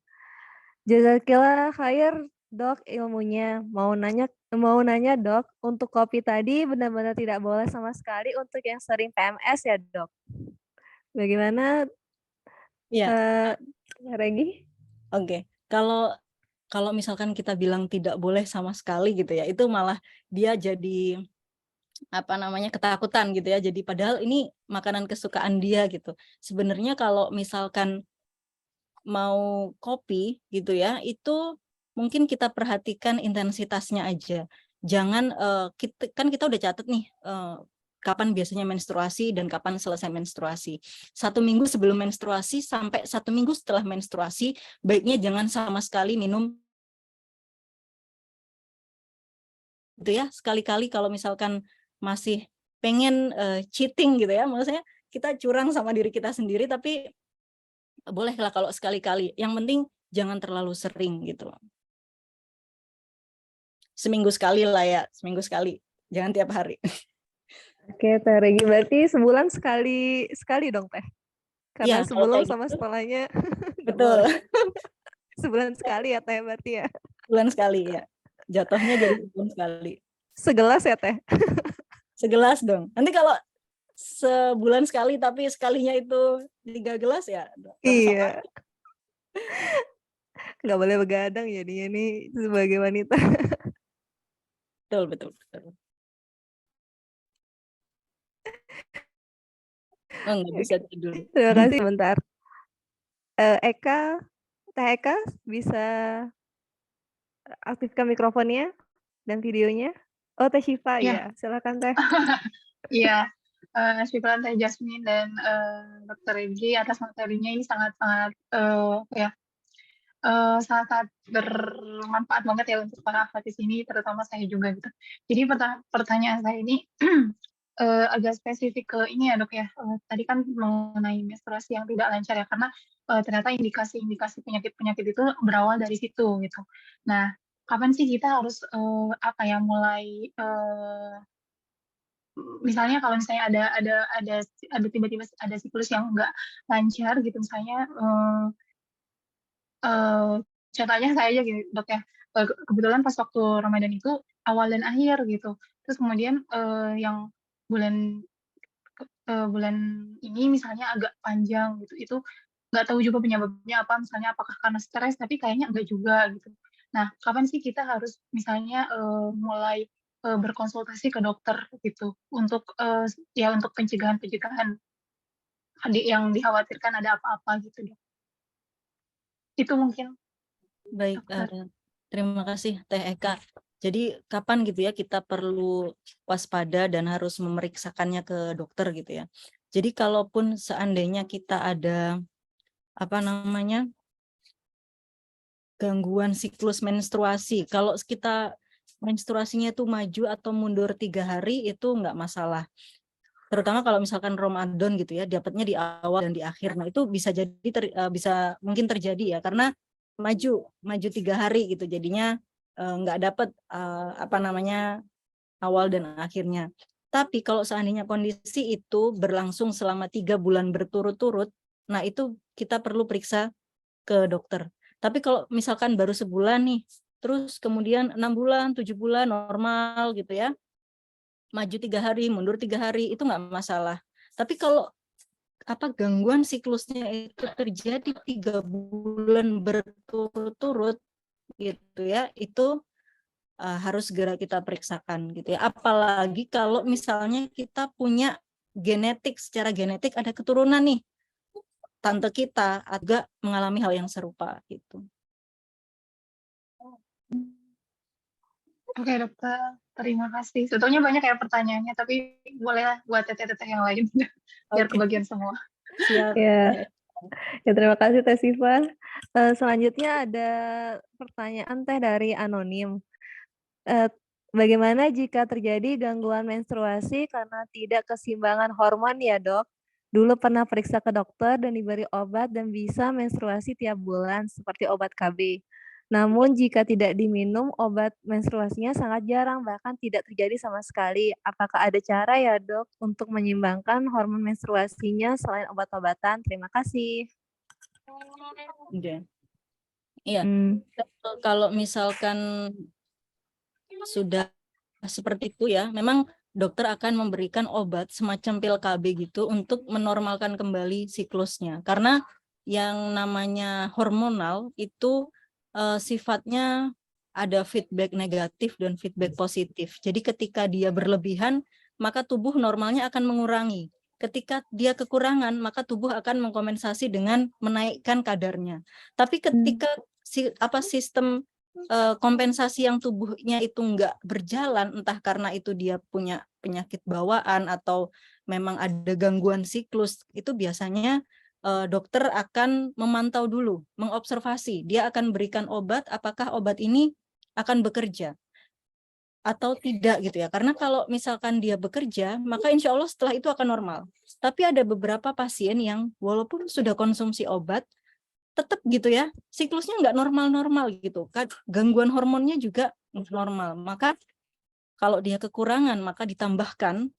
Jazakillah khair, Dok, ilmunya. Mau nanya, Dok, untuk kopi tadi benar-benar tidak boleh sama sekali untuk yang sering PMS ya, Dok? Bagaimana, Iya, Regi? oke. Kalau misalkan kita bilang tidak boleh sama sekali gitu ya, itu malah dia jadi ketakutan gitu ya. Jadi padahal ini makanan kesukaan dia gitu. Sebenarnya kalau misalkan mau kopi gitu ya, itu mungkin kita perhatikan intensitasnya aja. Jangan kita udah catat nih kapan biasanya menstruasi dan kapan selesai menstruasi. 1 minggu sebelum menstruasi sampai 1 minggu setelah menstruasi, baiknya jangan sama sekali minum gitu ya. Sekali-kali kalau misalkan masih pengen cheating gitu ya, maksudnya kita curang sama diri kita sendiri, tapi bolehlah kalau sekali-kali. Yang penting jangan terlalu sering gitu. Seminggu sekali lah ya, seminggu sekali. Jangan tiap hari. Oke, Teh Regi, berarti sebulan sekali dong, Teh? Karena Iya, kalau sebelum kayak sama gitu, setelahnya nggak betul. boleh. Sebulan sekali ya, Teh, berarti ya? Bulan sekali ya. Jatuhnya jadi sebulan sekali. Segelas ya, Teh? Segelas dong. Nanti kalau sebulan sekali tapi sekalinya itu 3 gelas ya sama. Iya, nggak boleh begadang jadinya nih sebagai wanita. Betul, betul, betul. Oh, nggak bisa Oke, tidur. terima kasih. Bentar, Eka, Teh Eka bisa aktifkan mikrofonnya dan videonya. Oh, Teh Syifa Ya, ya, silakan Teh. iya. Syukuran Teh Jasmine dan Dr. Regi atas materinya ini sangat-sangat sangat bermanfaat banget ya untuk para ahli di sini, terutama saya juga gitu. Jadi pertanyaan saya ini agak spesifik ke ini ya dok ya. Tadi kan mengenai menstruasi yang tidak lancar ya, karena ternyata indikasi-indikasi penyakit-penyakit itu berawal dari situ gitu. Nah, kapan sih kita harus mulai misalnya kalau misalnya ada tiba-tiba ada siklus yang nggak lancar gitu misalnya eh contohnya saya aja gitu dok ya. Kebetulan pas waktu Ramadan itu awal dan akhir gitu, terus kemudian yang bulan bulan ini misalnya agak panjang gitu, itu nggak tahu juga penyebabnya apa, misalnya apakah karena stres, tapi kayaknya enggak juga gitu. Nah, kapan sih kita harus misalnya mulai berkonsultasi ke dokter gitu untuk ya untuk pencegahan-pencegahan yang dikhawatirkan ada apa-apa gitu dok. Itu mungkin Baik, dokter. terima kasih Teh Eka. Jadi kapan gitu ya kita perlu waspada dan harus memeriksakannya ke dokter gitu ya. Jadi kalaupun seandainya kita ada gangguan siklus menstruasi, kalau kita menstruasinya itu maju atau mundur 3 hari itu nggak masalah. Terutama kalau misalkan Ramadan gitu ya, dapatnya di awal dan di akhir. Nah itu bisa jadi bisa mungkin terjadi ya, karena maju 3 hari gitu, jadinya nggak dapat awal dan akhirnya. Tapi kalau seandainya kondisi itu berlangsung selama 3 bulan berturut-turut, nah itu kita perlu periksa ke dokter. Tapi kalau misalkan baru sebulan nih, terus kemudian 6 bulan, 7 bulan normal gitu ya, maju 3 hari, mundur 3 hari, itu nggak masalah. Tapi kalau gangguan siklusnya itu terjadi 3 bulan berturut-turut gitu ya, itu harus segera kita periksakan gitu ya. Apalagi kalau misalnya kita punya secara genetik ada keturunan nih, tante kita agak mengalami hal yang serupa gitu. Oke dokter, terima kasih. Sebetulnya banyak ya pertanyaannya, tapi bolehlah buat teteh-teteh yang lain biar Oke, kebagian semua. siap. Ya, ya terima kasih Teh Siva. Selanjutnya ada pertanyaan Teh dari anonim. Eh, Bagaimana jika terjadi gangguan menstruasi karena tidak keseimbangan hormon ya dok? Dulu pernah periksa ke dokter dan diberi obat dan bisa menstruasi tiap bulan seperti obat KB. Namun jika tidak diminum, obat menstruasinya sangat jarang, bahkan tidak terjadi sama sekali. Apakah ada cara ya dok untuk menyeimbangkan hormon menstruasinya selain obat-obatan? Terima kasih. Udah. Iya, Hmm. kalau misalkan sudah seperti itu ya, memang dokter akan memberikan obat semacam pil KB gitu untuk menormalkan kembali siklusnya. Karena yang namanya hormonal itu sifatnya ada feedback negatif dan feedback positif. Jadi ketika dia berlebihan, maka tubuh normalnya akan mengurangi. Ketika dia kekurangan, maka tubuh akan mengkompensasi dengan menaikkan kadarnya. Tapi ketika sistem kompensasi yang tubuhnya itu nggak berjalan, entah karena itu dia punya penyakit bawaan atau memang ada gangguan siklus, itu biasanya dokter akan memantau dulu, mengobservasi. Dia akan berikan obat, apakah obat ini akan bekerja atau tidak gitu ya. Karena kalau misalkan dia bekerja, maka insya Allah setelah itu akan normal. Tapi ada beberapa pasien yang walaupun sudah konsumsi obat, tetap gitu ya, siklusnya nggak normal-normal gitu. Gangguan hormonnya juga normal. Maka kalau dia kekurangan, maka ditambahkan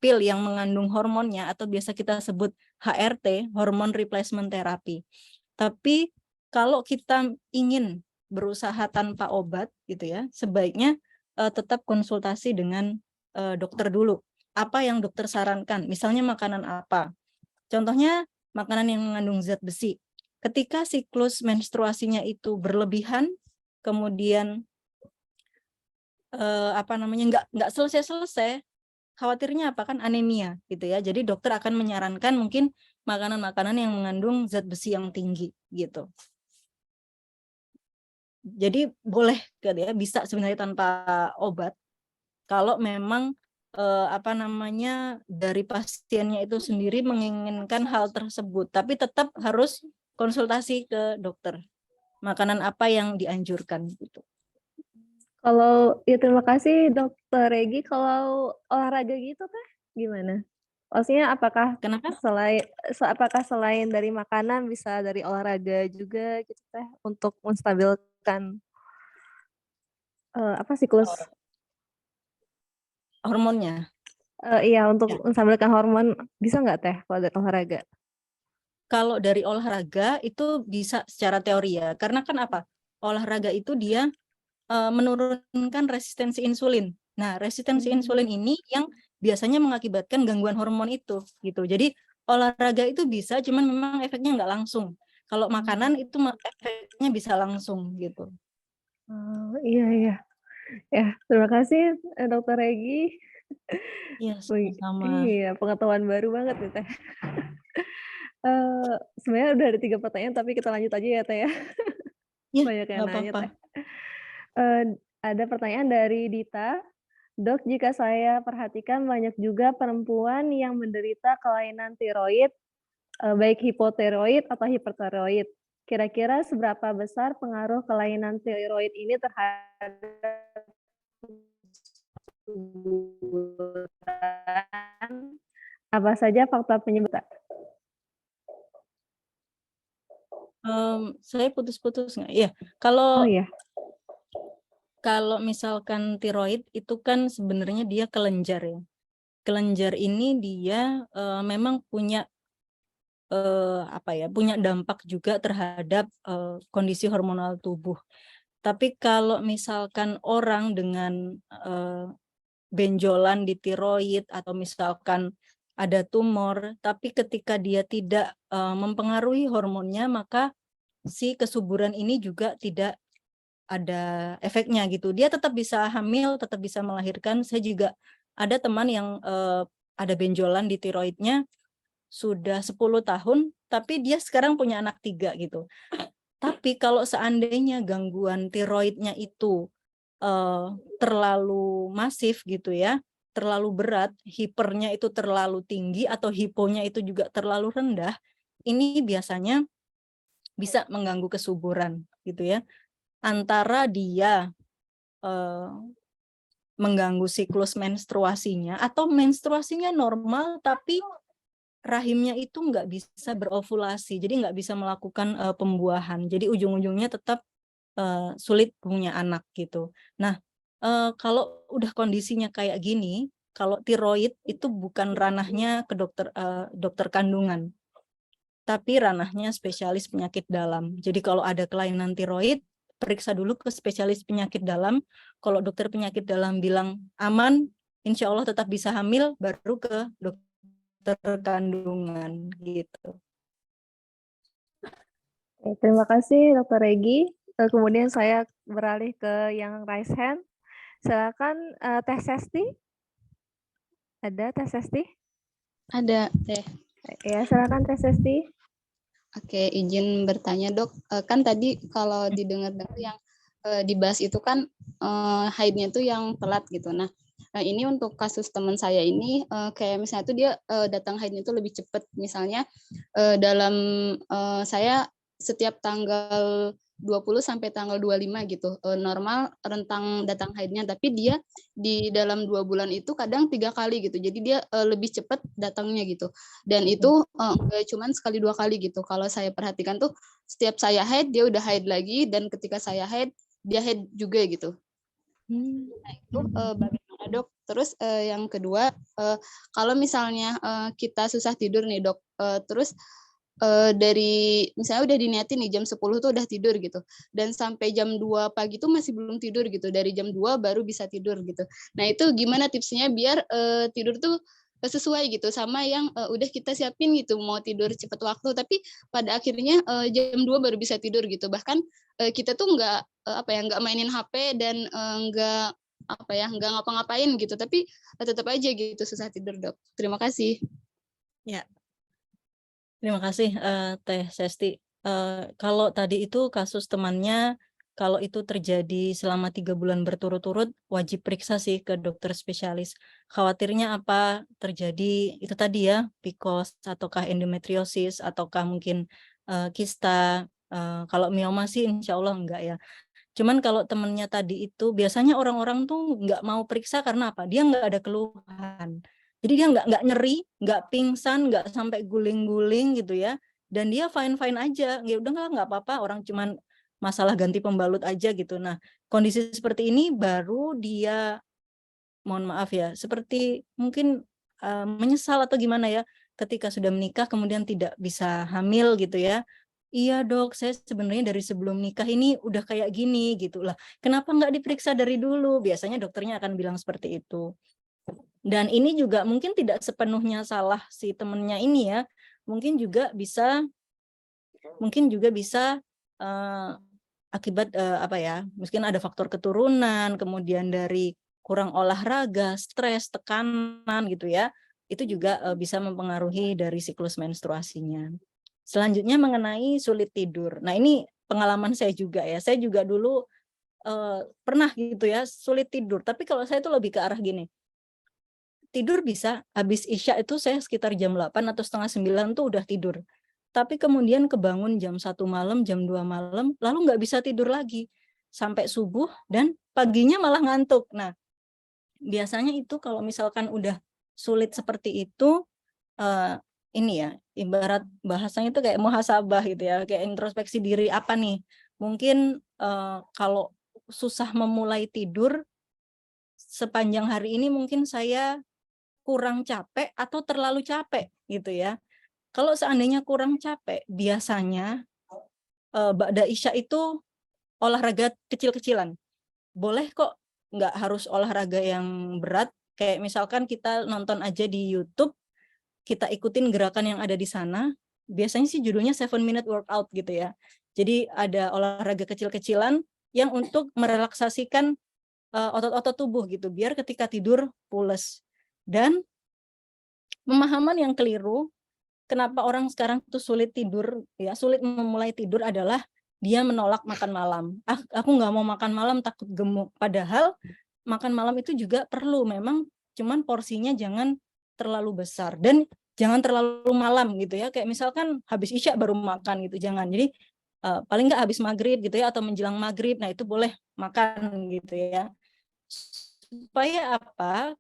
pil yang mengandung hormonnya atau biasa kita sebut HRT, hormone replacement therapy. Tapi kalau kita ingin berusaha tanpa obat gitu ya, sebaiknya tetap konsultasi dengan dokter dulu. Apa yang dokter sarankan? Misalnya makanan apa? Contohnya makanan yang mengandung zat besi. Ketika siklus menstruasinya itu berlebihan, kemudian nggak selesai-selesai, khawatirnya apa kan anemia gitu ya. Jadi dokter akan menyarankan mungkin makanan-makanan yang mengandung zat besi yang tinggi gitu. Jadi boleh kan ya, bisa sebenarnya tanpa obat kalau memang dari pasiennya itu sendiri menginginkan hal tersebut, tapi tetap harus konsultasi ke dokter. Makanan apa yang dianjurkan gitu. Kalau ya terima kasih Dokter Regi. Kalau olahraga gitu Teh gimana? Maksudnya Kenapa? apakah selain dari makanan bisa dari olahraga juga gitu Teh untuk menstabilkan siklus? Hormonnya. Iya untuk Ya. menstabilkan hormon bisa nggak Teh kalau dari olahraga? Kalau dari olahraga itu bisa secara teori ya, karena kan apa? Olahraga itu dia menurunkan resistensi insulin. Nah, resistensi insulin ini yang biasanya mengakibatkan gangguan hormon itu, gitu. Jadi olahraga itu bisa, cuman memang efeknya nggak langsung. Kalau makanan itu efeknya bisa langsung, gitu. Oh, iya iya. Ya, terima kasih Dokter Regi. Iya, sama-sama. Iya, pengetahuan baru banget nih Teh. Sebenarnya udah ada 3 pertanyaan tapi kita lanjut aja ya Teh ya. Iya, Banyak yang nggak nanya apa-apa. Teh. Ada pertanyaan dari Dita. Dok, jika saya perhatikan banyak juga perempuan yang menderita kelainan tiroid, baik hipotiroid atau hipertiroid. Kira-kira seberapa besar pengaruh kelainan tiroid ini terhadap kesuburan? Apa saja faktor penyebab? Saya putus-putus nggak? Iya, Oh iya. kalau misalkan tiroid itu kan sebenarnya dia kelenjar ya. Kelenjar ini dia memang punya punya dampak juga terhadap kondisi hormonal tubuh. Tapi kalau misalkan orang dengan benjolan di tiroid atau misalkan ada tumor, tapi ketika dia tidak mempengaruhi hormonnya, maka si kesuburan ini juga tidak ada efeknya gitu. Dia tetap bisa hamil, tetap bisa melahirkan. Saya juga ada teman yang ada benjolan di tiroidnya sudah 10 tahun, tapi dia sekarang punya anak 3 gitu. Tapi kalau seandainya gangguan tiroidnya itu terlalu masif gitu ya, terlalu berat, hipernya itu terlalu tinggi atau hiponya itu juga terlalu rendah, ini biasanya bisa mengganggu kesuburan gitu ya. Antara dia mengganggu siklus menstruasinya atau menstruasinya normal tapi rahimnya itu nggak bisa berovulasi, jadi nggak bisa melakukan pembuahan. Jadi ujung-ujungnya tetap sulit punya anak gitu. Nah, kalau udah kondisinya kayak gini, kalau tiroid itu bukan ranahnya ke dokter kandungan, tapi ranahnya spesialis penyakit dalam. Jadi kalau ada kelainan tiroid, periksa dulu ke spesialis penyakit dalam. Kalau dokter penyakit dalam bilang aman, insya Allah tetap bisa hamil, baru ke dokter kandungan gitu. Oke, terima kasih Dr. Regi. Kemudian saya beralih ke yang raise hand. Silakan Teh Sesti. Ada Teh Sesti? Ada, Teh. Ya, silakan Teh Sesti. Oke, izin bertanya, Dok. Kan tadi kalau didengar-dengar yang dibahas itu kan haidnya itu yang telat gitu. Nah, ini untuk kasus teman saya ini kayak misalnya tuh dia datang haidnya itu lebih cepat. Misalnya dalam saya setiap tanggal 20 sampai tanggal 25 gitu. Normal rentang datang haidnya, tapi dia di dalam 2 bulan itu kadang 3 kali gitu. Jadi dia lebih cepat datangnya gitu. Dan itu enggak cuman sekali 2 kali gitu. Kalau saya perhatikan tuh setiap saya haid dia udah haid lagi, dan ketika saya haid dia haid juga gitu. Nah, itu bagaimana, Dok? Terus yang kedua, kalau misalnya kita susah tidur nih, Dok, terus dari misalnya udah diniatin nih jam 10 tuh udah tidur gitu, dan sampai jam 2 pagi tuh masih belum tidur gitu, dari jam 2 baru bisa tidur gitu. Nah, itu gimana tipsnya biar tidur tuh sesuai gitu sama yang udah kita siapin gitu, mau tidur cepat waktu, tapi pada akhirnya jam 2 baru bisa tidur gitu. Bahkan kita tuh nggak nggak mainin HP dan nggak nggak ngapa-ngapain gitu, tapi tetap aja gitu susah tidur, Dok. Terima kasih. Ya, terima kasih Teh Sesti. Kalau tadi itu kasus temannya, kalau itu terjadi selama 3 bulan berturut-turut, wajib periksa sih ke dokter spesialis. Khawatirnya apa terjadi itu tadi ya, PCOS ataukah endometriosis ataukah mungkin kista. Kalau mioma sih insya Allah enggak ya. Cuman kalau temennya tadi itu biasanya orang-orang tuh nggak mau periksa karena apa? Dia nggak ada keluhan. Jadi dia nggak nyeri, nggak pingsan, nggak sampai guling-guling gitu ya. Dan dia fine-fine aja. Ya udah nggak apa-apa. Orang cuman masalah ganti pembalut aja gitu. Nah, kondisi seperti ini baru dia, mohon maaf ya, seperti mungkin menyesal atau gimana ya, ketika sudah menikah kemudian tidak bisa hamil gitu ya. Iya dok, saya sebenarnya dari sebelum nikah ini udah kayak gini gitu lah. Kenapa nggak diperiksa dari dulu? Biasanya dokternya akan bilang seperti itu. Dan ini juga mungkin tidak sepenuhnya salah si temennya ini ya. Mungkin juga bisa akibat mungkin ada faktor keturunan, kemudian dari kurang olahraga, stres, tekanan gitu ya. Itu juga bisa mempengaruhi dari siklus menstruasinya. Selanjutnya mengenai sulit tidur. Nah, ini pengalaman saya juga ya. Saya juga dulu pernah gitu ya, sulit tidur. Tapi kalau saya itu lebih ke arah gini. Tidur bisa, habis Isya itu saya sekitar jam 8 atau setengah 9 tuh udah tidur. Tapi kemudian kebangun jam 1 malam, jam 2 malam, lalu nggak bisa tidur lagi. Sampai subuh dan paginya malah ngantuk. Nah, biasanya itu kalau misalkan udah sulit seperti itu, ini ya, ibarat bahasanya itu kayak muhasabah gitu ya, kayak introspeksi diri apa nih. Mungkin kalau susah memulai tidur, sepanjang hari ini mungkin saya kurang capek atau terlalu capek gitu ya. Kalau seandainya kurang capek, biasanya ba'da Isya itu olahraga kecil-kecilan. Boleh kok, nggak harus olahraga yang berat. Kayak misalkan kita nonton aja di YouTube, kita ikutin gerakan yang ada di sana. Biasanya sih judulnya 7-minute workout gitu ya. Jadi ada olahraga kecil-kecilan yang untuk merelaksasikan otot-otot tubuh gitu, biar ketika tidur pules. Dan pemahaman yang keliru, kenapa orang sekarang tuh sulit tidur ya, sulit memulai tidur adalah dia menolak makan malam. Aku nggak mau makan malam, takut gemuk. Padahal makan malam itu juga perlu, memang cuman porsinya jangan terlalu besar dan jangan terlalu malam gitu ya. Kayak misalkan habis isya baru makan gitu, jangan. Jadi paling nggak habis maghrib gitu ya, atau menjelang maghrib, nah itu boleh makan gitu ya. Supaya apa?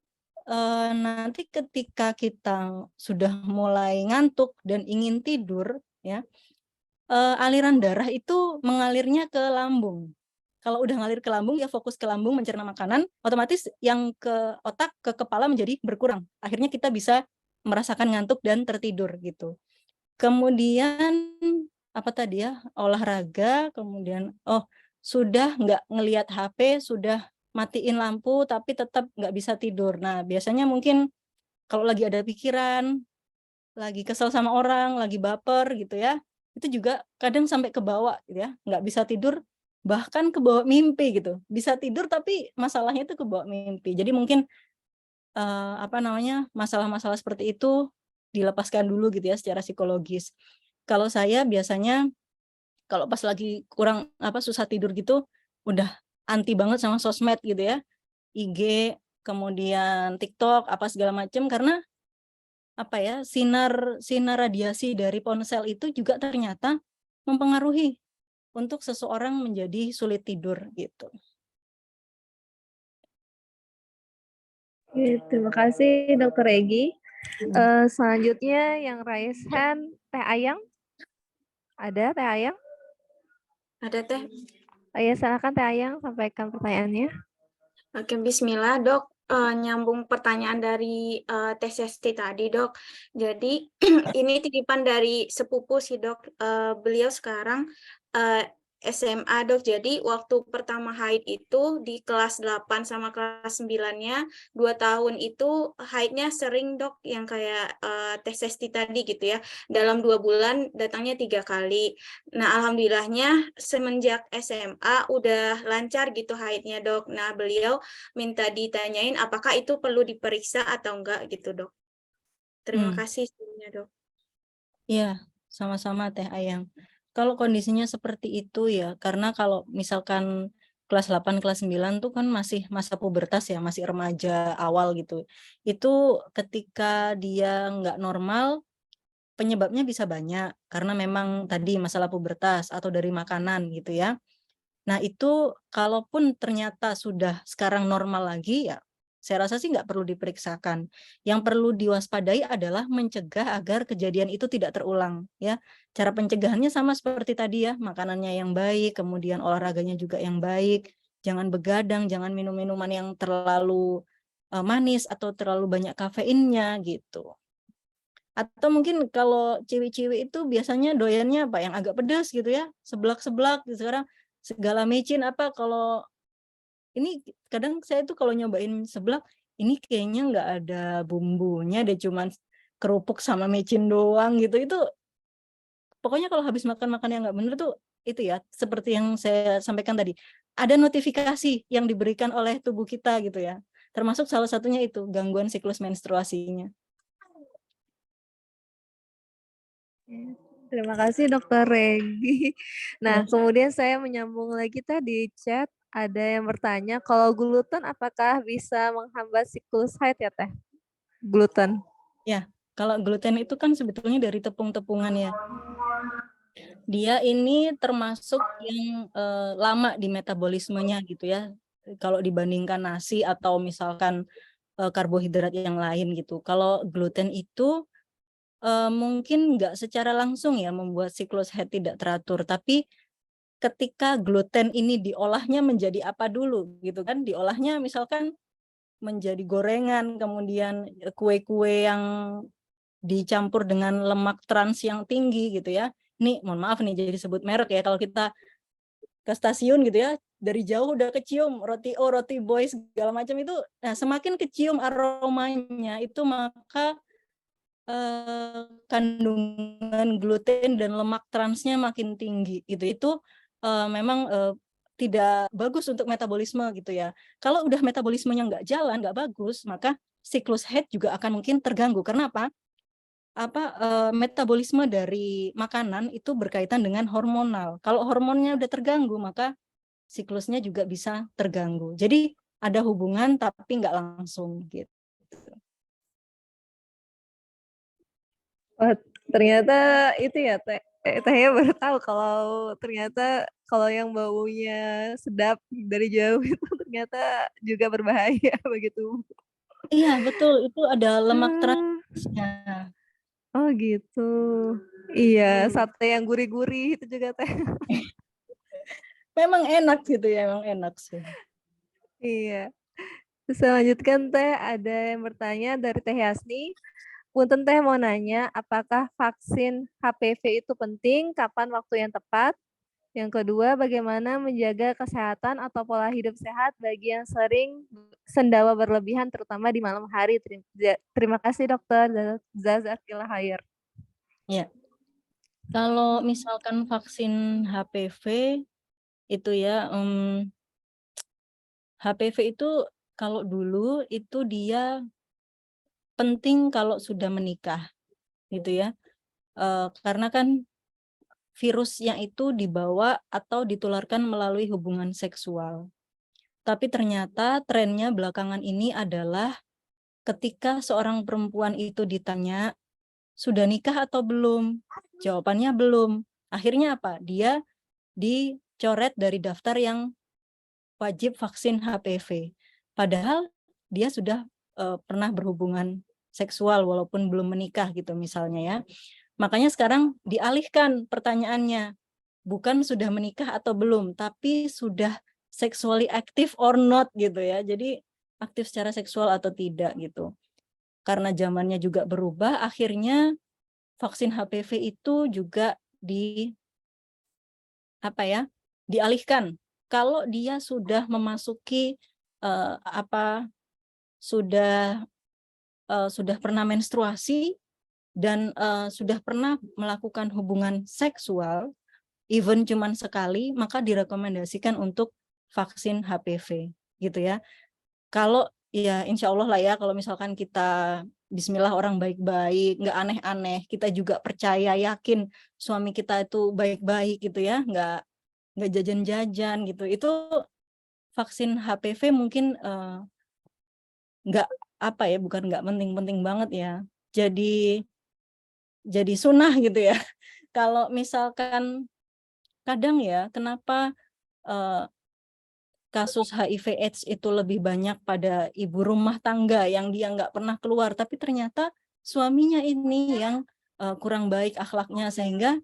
Nanti ketika kita sudah mulai ngantuk dan ingin tidur ya, aliran darah itu mengalirnya ke lambung. Kalau udah ngalir ke lambung, ya fokus ke lambung mencerna makanan, otomatis yang ke otak, ke kepala menjadi berkurang. Akhirnya kita bisa merasakan ngantuk dan tertidur gitu. Kemudian apa tadi ya, olahraga, kemudian sudah nggak ngelihat HP, sudah matiin lampu tapi tetap nggak bisa tidur. Nah biasanya mungkin kalau lagi ada pikiran, lagi kesel sama orang, lagi baper gitu ya, itu juga kadang sampai kebawa gitu ya, nggak bisa tidur, bahkan kebawa mimpi gitu. Bisa tidur tapi masalahnya itu kebawa mimpi. Jadi mungkin masalah-masalah seperti itu dilepaskan dulu gitu ya secara psikologis. Kalau saya biasanya kalau pas lagi kurang susah tidur gitu, udah anti banget sama sosmed gitu ya. IG, kemudian TikTok, apa segala macam, karena sinar radiasi dari ponsel itu juga ternyata mempengaruhi untuk seseorang menjadi sulit tidur gitu. Oke, terima kasih Dr. Regi. Selanjutnya yang raise hand Teh Ayang. Ada Teh Ayang? Ada Teh. Ayo silakan Teh Ayang sampaikan pertanyaannya. Oke, bismillah Dok. Nyambung pertanyaan dari Teh Sesti tadi Dok. Jadi ini titipan dari sepupu sih Dok. Beliau sekarang SMA Dok. Jadi waktu pertama haid itu di kelas 8 sama kelas 9-nya 2 tahun itu haidnya sering Dok, yang kayak Teh Sesti tadi gitu ya. Dalam 2 bulan datangnya 3 kali. Nah, alhamdulillahnya semenjak SMA udah lancar gitu haidnya Dok. Nah, beliau minta ditanyain apakah itu perlu diperiksa atau enggak gitu Dok. Terima kasih sebelumnya Dok. Iya, sama-sama Teh Ayang. Kalau kondisinya seperti itu ya, karena kalau misalkan kelas 8, kelas 9 tuh kan masih masa pubertas ya, masih remaja awal gitu. Itu ketika dia nggak normal, penyebabnya bisa banyak, karena memang tadi masalah pubertas atau dari makanan gitu ya. Nah itu kalaupun ternyata sudah sekarang normal lagi ya, saya rasa sih nggak perlu diperiksakan. Yang perlu diwaspadai adalah mencegah agar kejadian itu tidak terulang ya. Cara pencegahannya sama seperti tadi ya, makanannya yang baik, kemudian olahraganya juga yang baik, jangan begadang, jangan minum minuman yang terlalu manis atau terlalu banyak kafeinnya gitu. Atau mungkin kalau cewek-cewek itu biasanya doyannya yang agak pedas gitu ya, seblak-seblak gitu. Sekarang segala micin kalau ini kadang saya tuh kalau nyobain seblak, ini kayaknya nggak ada bumbunya deh, cuman kerupuk sama micin doang gitu. Itu pokoknya kalau habis makan yang nggak bener tuh, itu ya, seperti yang saya sampaikan tadi, ada notifikasi yang diberikan oleh tubuh kita gitu ya. Termasuk salah satunya itu, gangguan siklus menstruasinya. Terima kasih Dr. Regi. Nah, kemudian saya menyambung lagi tadi chat, ada yang bertanya, kalau gluten apakah bisa menghambat siklus haid ya Teh? Gluten. Ya, kalau gluten itu kan sebetulnya dari tepung-tepungan ya. Dia ini termasuk yang lama di metabolismenya gitu ya. Kalau dibandingkan nasi atau misalkan karbohidrat yang lain gitu. Kalau gluten itu mungkin nggak secara langsung ya membuat siklus haid tidak teratur, tapi ketika gluten ini diolahnya menjadi apa dulu gitu kan, diolahnya misalkan menjadi gorengan, kemudian kue-kue yang dicampur dengan lemak trans yang tinggi gitu ya. Ini mohon maaf nih jadi sebut merek ya, kalau kita ke stasiun gitu ya, dari jauh udah kecium roti boy segala macam itu, nah semakin kecium aromanya itu maka kandungan gluten dan lemak transnya makin tinggi gitu. Itu memang tidak bagus untuk metabolisme gitu ya. Kalau udah metabolismenya nggak jalan, nggak bagus, maka siklus haid juga akan mungkin terganggu. Karena apa? metabolisme dari makanan itu berkaitan dengan hormonal. Kalau hormonnya udah terganggu, maka siklusnya juga bisa terganggu. Jadi ada hubungan tapi nggak langsung gitu. Wah, ternyata itu ya Tehnya baru tahu kalau ternyata kalau yang baunya sedap dari jauh itu ternyata juga berbahaya begitu. Iya betul, itu ada lemak Ah, transnya. oh gitu. Iya, sate yang gurih-gurih itu juga Teh. Memang enak gitu ya, memang enak sih. Iya. Terus saya lanjutkan Teh, ada yang bertanya dari Teh Yasni. Punten Teh mau nanya, apakah vaksin HPV itu penting? Kapan waktu yang tepat? Yang kedua, bagaimana menjaga kesehatan atau pola hidup sehat bagi yang sering sendawa berlebihan, terutama di malam hari? Terima kasih dokter. Jazakillah khair. Ya, kalau misalkan vaksin HPV itu ya, HPV itu kalau dulu itu dia penting kalau sudah menikah, gitu ya. Karena kan virusnya itu dibawa atau ditularkan melalui hubungan seksual. Tapi ternyata trennya belakangan ini adalah ketika seorang perempuan itu ditanya, sudah nikah atau belum? Jawabannya belum. Akhirnya apa? Dia dicoret dari daftar yang wajib vaksin HPV. Padahal dia sudah pernah berhubungan seksual walaupun belum menikah gitu misalnya ya. Makanya sekarang dialihkan pertanyaannya, bukan sudah menikah atau belum, tapi sudah sexually active or not gitu ya. Jadi aktif secara seksual atau tidak gitu. Karena zamannya juga berubah, akhirnya vaksin HPV itu juga dialihkan. Kalau dia sudah memasuki sudah pernah menstruasi dan sudah pernah melakukan hubungan seksual, even cuman sekali, maka direkomendasikan untuk vaksin HPV gitu ya. Kalau ya insya Allah lah ya, kalau misalkan kita bismillah orang baik-baik, nggak aneh-aneh, kita juga percaya yakin suami kita itu baik-baik gitu ya, nggak jajan-jajan gitu. Itu vaksin HPV mungkin nggak bukan nggak penting-penting banget ya. Jadi sunnah gitu ya. Kalau misalkan kadang ya, kenapa kasus HIV/AIDS itu lebih banyak pada ibu rumah tangga yang dia nggak pernah keluar, tapi ternyata suaminya ini yang kurang baik akhlaknya, sehingga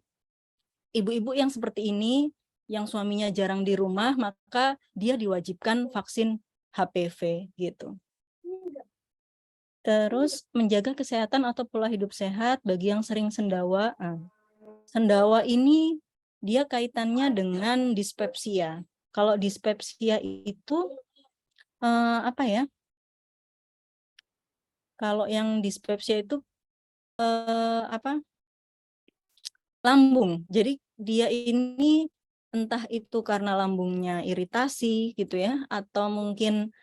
ibu-ibu yang seperti ini, yang suaminya jarang di rumah, maka dia diwajibkan vaksin HPV gitu. Terus menjaga kesehatan atau pola hidup sehat bagi yang sering sendawa. Sendawa ini dia kaitannya dengan dispepsia. Kalau dispepsia itu kalau yang dispepsia itu lambung. Jadi dia ini entah itu karena lambungnya iritasi gitu ya, atau mungkin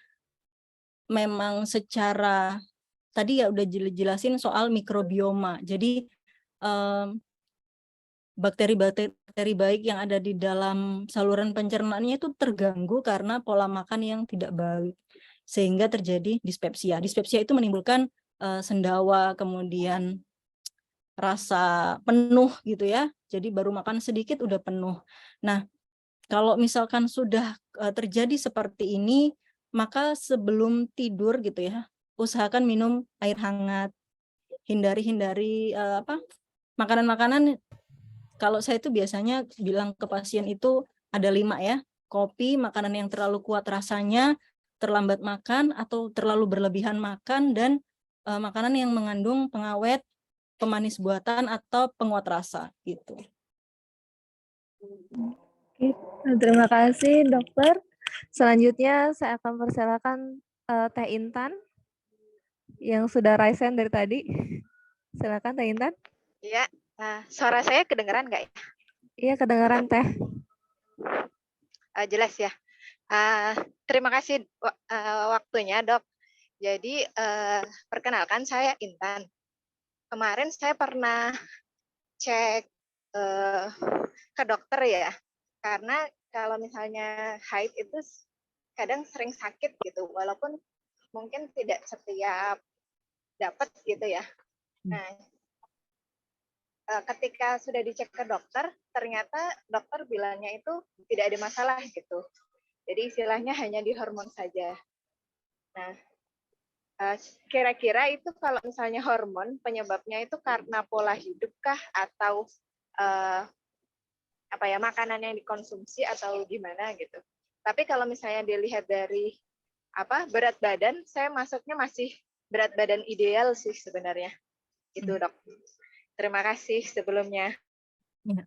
memang secara tadi ya udah jelasin soal mikrobioma. Jadi bakteri-bakteri baik yang ada di dalam saluran pencernaannya itu terganggu karena pola makan yang tidak baik, sehingga terjadi dispepsia. Dispepsia itu menimbulkan sendawa, kemudian rasa penuh gitu ya. Jadi baru makan sedikit udah penuh. Nah, kalau misalkan sudah terjadi seperti ini, maka sebelum tidur gitu ya, usahakan minum air hangat. Hindari makanan-makanan. Kalau saya itu biasanya bilang ke pasien itu ada 5 ya. Kopi, makanan yang terlalu kuat rasanya, terlambat makan atau terlalu berlebihan makan, dan makanan yang mengandung pengawet, pemanis buatan atau penguat rasa gitu. Oke, terima kasih dokter. Selanjutnya saya akan persilakan Teh Intan yang sudah raise hand dari tadi. Silakan Teh Intan. Iya, suara saya kedengeran nggak ya? Iya, kedengaran Teh. Jelas ya. Terima kasih waktunya dok. Jadi perkenalkan saya Intan. kemarin saya pernah cek ke dokter ya, karena kalau misalnya haid itu kadang sering sakit gitu, walaupun mungkin tidak setiap dapat gitu ya. Nah, ketika sudah dicek ke dokter, ternyata dokter bilangnya itu tidak ada masalah gitu. Jadi istilahnya hanya di hormon saja. Nah, kira-kira itu kalau misalnya hormon penyebabnya itu karena pola hidup kah atau apa ya, makanan yang dikonsumsi atau gimana gitu. Tapi kalau misalnya dilihat dari berat badan, saya masuknya masih berat badan ideal sih sebenarnya. Gitu, Dok. Terima kasih sebelumnya. Ya.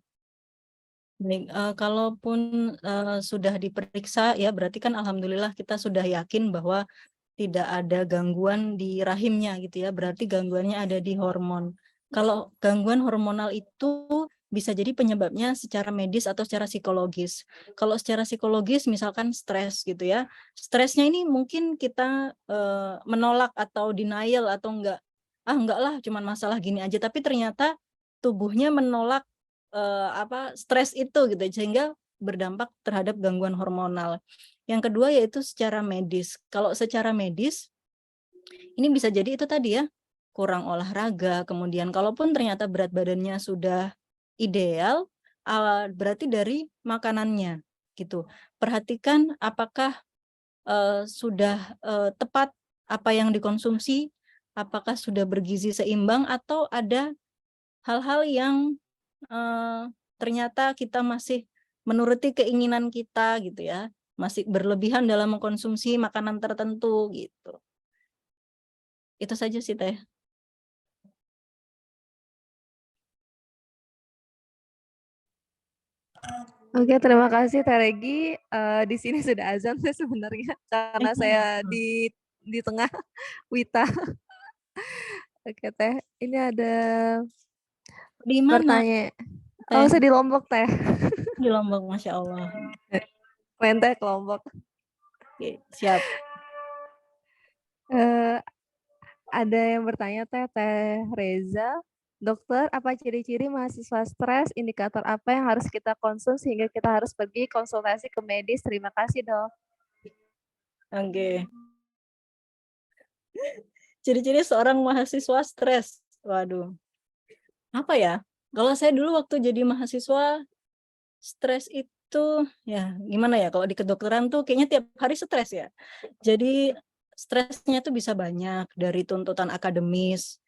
Baik, kalaupun sudah diperiksa ya berarti kan alhamdulillah kita sudah yakin bahwa tidak ada gangguan di rahimnya gitu ya, berarti gangguannya ada di hormon. Kalau gangguan hormonal itu bisa jadi penyebabnya secara medis atau secara psikologis. Kalau secara psikologis misalkan stres gitu ya, stresnya ini mungkin kita menolak atau denial atau enggak lah cuman masalah gini aja, tapi ternyata tubuhnya menolak stres itu gitu sehingga berdampak terhadap gangguan hormonal. Yang kedua yaitu secara medis. Kalau secara medis ini bisa jadi itu tadi ya, kurang olahraga, kemudian kalaupun ternyata berat badannya sudah ideal, berarti dari makanannya gitu. Perhatikan apakah sudah tepat apa yang dikonsumsi, apakah sudah bergizi seimbang atau ada hal-hal yang ternyata kita masih menuruti keinginan kita gitu ya, masih berlebihan dalam mengkonsumsi makanan tertentu gitu. Itu saja sih Teh. Oke, terima kasih Teh Regi. Di sini sudah azan sih sebenarnya karena saya di tengah Wita. Oke Teh, ini ada Di mana? pertanyaan. Teh? Oh, saya di Lombok Teh. Di Lombok, Masya Allah. Keren Teh ke Lombok. Oke, siap. Ada yang bertanya Teh Reza, dokter, apa ciri-ciri mahasiswa stres, indikator apa yang harus kita konsumsi sehingga kita harus pergi konsultasi ke medis? Terima kasih, Dok. Oke. Ciri-ciri seorang mahasiswa stres. Waduh. Apa ya? Kalau saya dulu waktu jadi mahasiswa, stres itu ya gimana ya, kalau di kedokteran tuh kayaknya tiap hari stres ya. Jadi stresnya tuh bisa banyak, dari tuntutan akademis,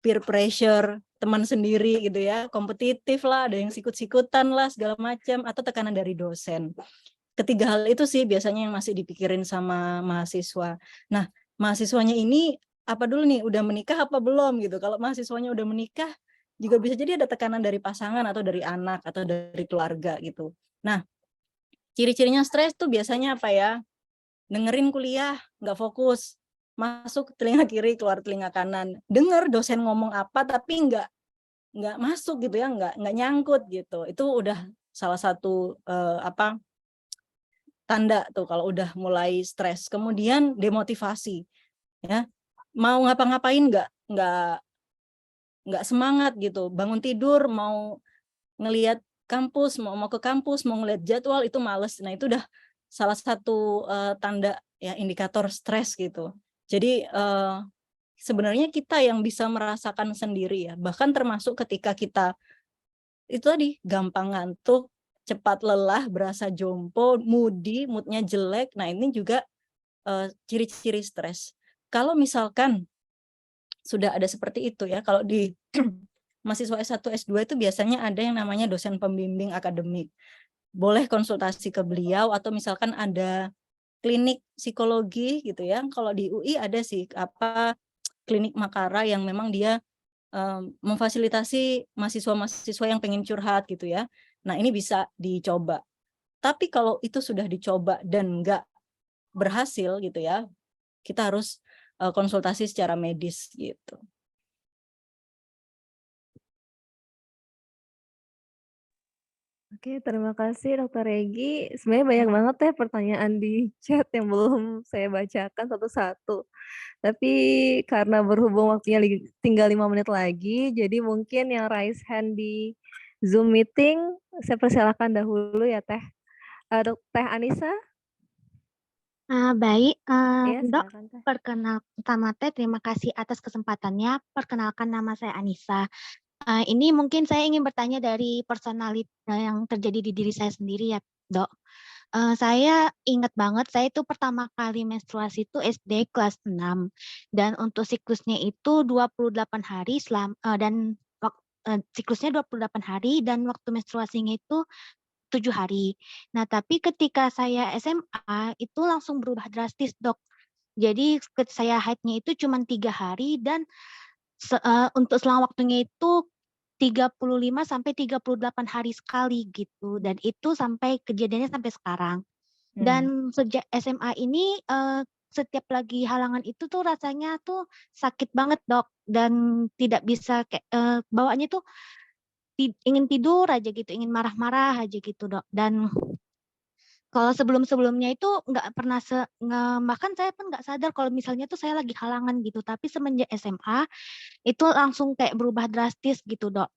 peer pressure, teman sendiri gitu ya, kompetitif lah, ada yang sikut-sikutan lah, segala macam, atau tekanan dari dosen. Ketiga hal itu sih biasanya yang masih dipikirin sama mahasiswa. Nah, mahasiswanya ini apa dulu nih, udah menikah apa belum gitu. Kalau mahasiswanya udah menikah, juga bisa jadi ada tekanan dari pasangan atau dari anak atau dari keluarga gitu. Nah, ciri-cirinya stres tuh biasanya apa ya? Dengerin kuliah, nggak fokus, masuk telinga kiri, keluar telinga kanan. Denger dosen ngomong apa tapi nggak masuk gitu ya, nggak nyangkut gitu. Itu udah salah satu tanda tuh kalau udah mulai stres. Kemudian demotivasi, ya, mau ngapa-ngapain nggak semangat gitu. Bangun tidur mau ngelihat kampus, mau ke kampus, mau ngelihat jadwal itu males. Nah itu udah salah satu tanda ya indikator stres gitu. Jadi sebenarnya kita yang bisa merasakan sendiri ya. Bahkan termasuk ketika kita itu tadi gampang ngantuk, cepat lelah, berasa jompo, moodnya jelek. Nah ini juga ciri-ciri stres. Kalau misalkan sudah ada seperti itu ya, kalau di mahasiswa S1, S2 itu biasanya ada yang namanya dosen pembimbing akademik. Boleh konsultasi ke beliau atau misalkan ada klinik psikologi gitu ya. Kalau di UI ada sih klinik Makara yang memang dia memfasilitasi mahasiswa-mahasiswa yang pengen curhat gitu ya. Nah ini bisa dicoba. Tapi kalau itu sudah dicoba dan nggak berhasil gitu ya, kita harus konsultasi secara medis gitu. Oke, terima kasih Dokter Regi. Sebenarnya banyak banget ya pertanyaan di chat yang belum saya bacakan satu-satu. Tapi karena berhubung waktunya tinggal 5 menit lagi, jadi mungkin yang raise hand di Zoom meeting, saya persilakan dahulu ya Teh. Teh Anissa? Baik, Ya, Dok, silakan Teh. pertama Teh terima kasih atas kesempatannya. Perkenalkan nama saya Anissa. Ini mungkin saya ingin bertanya dari personality yang terjadi di diri saya sendiri ya, Dok. Saya ingat banget saya itu pertama kali menstruasi itu SD kelas 6 dan untuk siklusnya itu 28 hari dan siklusnya 28 hari dan waktu menstruasinya itu 7 hari. Nah, tapi ketika saya SMA itu langsung berubah drastis, Dok. Jadi saya haidnya itu cuma 3 hari dan untuk selang waktunya itu 35 sampai 38 hari sekali gitu dan itu sampai kejadiannya sampai sekarang. Dan sejak SMA ini setiap lagi halangan itu tuh rasanya tuh sakit banget, Dok, dan tidak bisa kayak bawaannya tuh ingin tidur aja gitu, ingin marah-marah aja gitu, Dok. Dan kalau sebelum-sebelumnya itu nggak pernah bahkan saya pun nggak sadar kalau misalnya tuh saya lagi halangan gitu, tapi semenjak SMA itu langsung kayak berubah drastis gitu, Dok.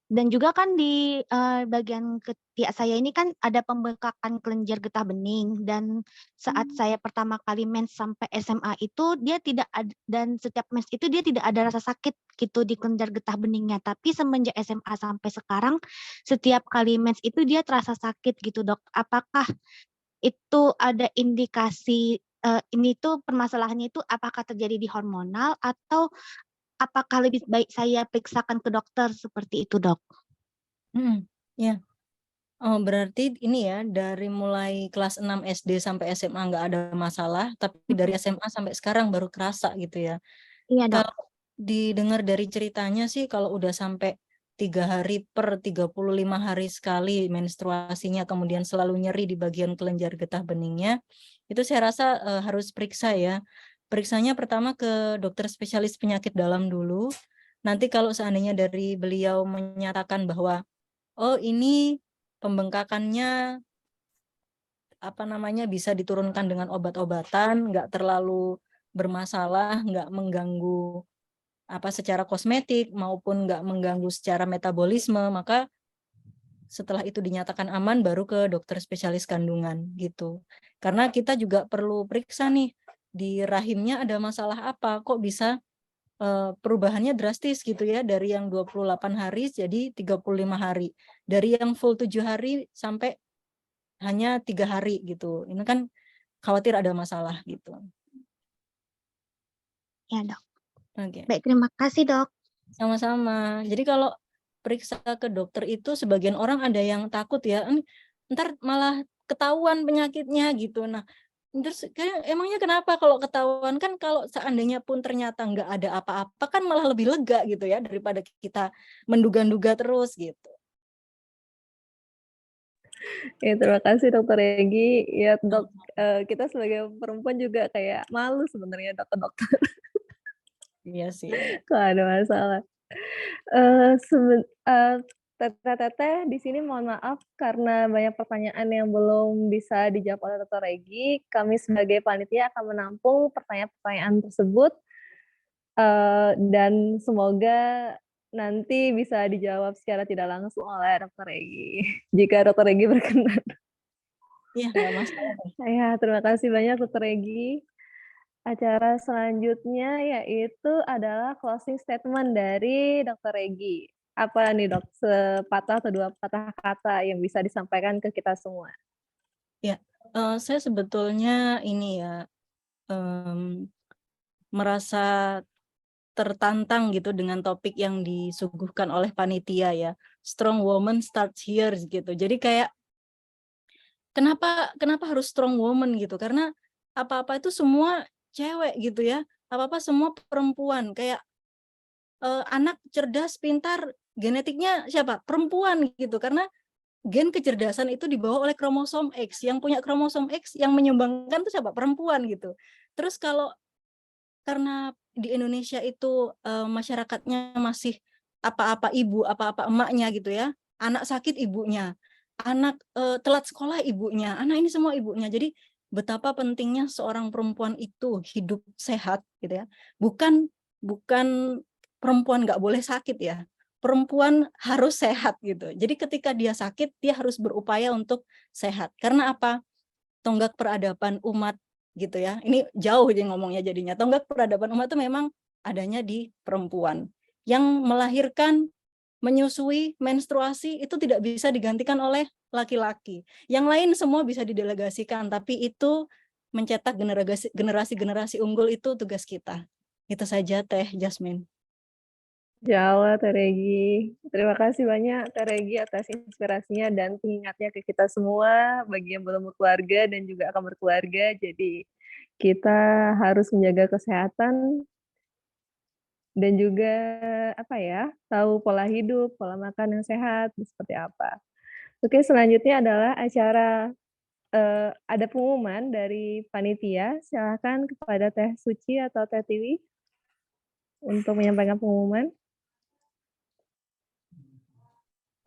Dan juga kan di bagian ketiak saya ini kan ada pembengkakan kelenjar getah bening dan saat saya pertama kali mens sampai SMA itu dia tidak ada, dan setiap mens itu dia tidak ada rasa sakit gitu di kelenjar getah beningnya, tapi semenjak SMA sampai sekarang setiap kali mens itu dia terasa sakit gitu, Dok. Apakah itu ada indikasi ini tuh permasalahannya itu apakah terjadi di hormonal atau apakah lebih baik saya periksakan ke dokter seperti itu, Dok? Ya. Oh, berarti ini ya dari mulai kelas 6 SD sampai SMA nggak ada masalah, tapi dari SMA sampai sekarang baru kerasa gitu ya. Iya, Dok. Kalau didengar dari ceritanya sih kalau udah sampai 3 hari per 35 hari sekali menstruasinya, kemudian selalu nyeri di bagian kelenjar getah beningnya, itu saya rasa harus periksa ya. Periksanya pertama ke dokter spesialis penyakit dalam dulu. Nanti kalau seandainya dari beliau menyatakan bahwa oh ini pembengkakannya bisa diturunkan dengan obat-obatan, nggak terlalu bermasalah, nggak mengganggu secara kosmetik maupun nggak mengganggu secara metabolisme, maka setelah itu dinyatakan aman baru ke dokter spesialis kandungan gitu. Karena kita juga perlu periksa nih di rahimnya ada masalah apa, kok bisa perubahannya drastis gitu ya, dari yang 28 hari jadi 35 hari. Dari yang full 7 hari sampai hanya 3 hari gitu. Ini kan khawatir ada masalah gitu. Ya, Dok. Oke. Baik, terima kasih, Dok. Sama-sama. Jadi kalau periksa ke dokter itu sebagian orang ada yang takut ya, ntar malah ketahuan penyakitnya gitu. Nah, terus emangnya kenapa kalau ketahuan? Kan kalau seandainya pun ternyata nggak ada apa-apa kan malah lebih lega gitu ya daripada kita menduga-duga terus gitu. Ya, terima kasih Dokter Regi. Ya, Dok, kita sebagai perempuan juga kayak malu sebenarnya Dok ke dokter. Iya sih. Kalau ada masalah. Teteh di sini mohon maaf karena banyak pertanyaan yang belum bisa dijawab oleh Dokter Regi. Kami sebagai panitia akan menampung pertanyaan-pertanyaan tersebut dan semoga nanti bisa dijawab secara tidak langsung oleh Dokter Regi. Jika Dokter Regi berkenan. Iya, nggak masalah. Ya, terima kasih banyak Dokter Regi. Acara selanjutnya yaitu adalah closing statement dari Dokter Regi. Apa nih Dok, sepatah atau 2 patah kata yang bisa disampaikan ke kita semua? Ya, saya sebetulnya ini ya, merasa tertantang gitu dengan topik yang disuguhkan oleh panitia ya. Strong woman starts here gitu. Jadi kayak kenapa harus strong woman gitu? Karena apa-apa itu semua cewek gitu ya. Apa-apa semua perempuan. Kayak anak cerdas, pintar, genetiknya siapa? Perempuan gitu. Karena gen kecerdasan itu dibawa oleh kromosom X. Yang punya kromosom X yang menyumbangkan itu siapa? Perempuan gitu. Terus kalau karena di Indonesia itu masyarakatnya masih apa-apa ibu, apa-apa emaknya gitu ya. anak sakit ibunya, anak telat sekolah ibunya, anak ini semua ibunya. Jadi betapa pentingnya seorang perempuan itu hidup sehat gitu ya. Bukan perempuan nggak boleh sakit ya. Perempuan harus sehat gitu. Jadi ketika dia sakit, dia harus berupaya untuk sehat. Karena apa? Tonggak peradaban umat gitu ya. Ini jauh aja ngomongnya jadinya. Tonggak peradaban umat itu memang adanya di perempuan. Yang melahirkan, menyusui, menstruasi itu tidak bisa digantikan oleh laki-laki. Yang lain semua bisa didelegasikan, tapi itu mencetak generasi-generasi unggul itu tugas kita. Itu saja Teh Jasmine. Jawa, Teh Regi. Terima kasih banyak Teh Regi atas inspirasinya dan pengingatnya ke kita semua bagi yang belum berkeluarga dan juga akan berkeluarga. Jadi kita harus menjaga kesehatan dan juga tahu pola hidup, pola makan yang sehat seperti apa. Oke, selanjutnya adalah acara ada pengumuman dari panitia. Silakan kepada Teh Suci atau Teh Tiwi untuk menyampaikan pengumuman.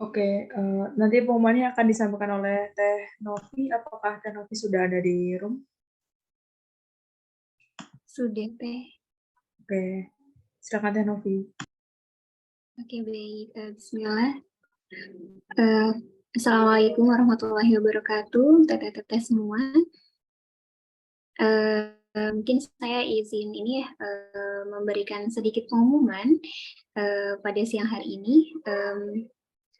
Oke, nanti pengumumannya akan disampaikan oleh Teh Novi. Apakah Teh Novi sudah ada di room? Sudah, Teh. Oke, silakan Teh Novi. Oke, baik. Bismillah. Assalamualaikum warahmatullahi wabarakatuh, teteh-teteh semua. Mungkin saya izin ini ya, memberikan sedikit pengumuman pada siang hari ini.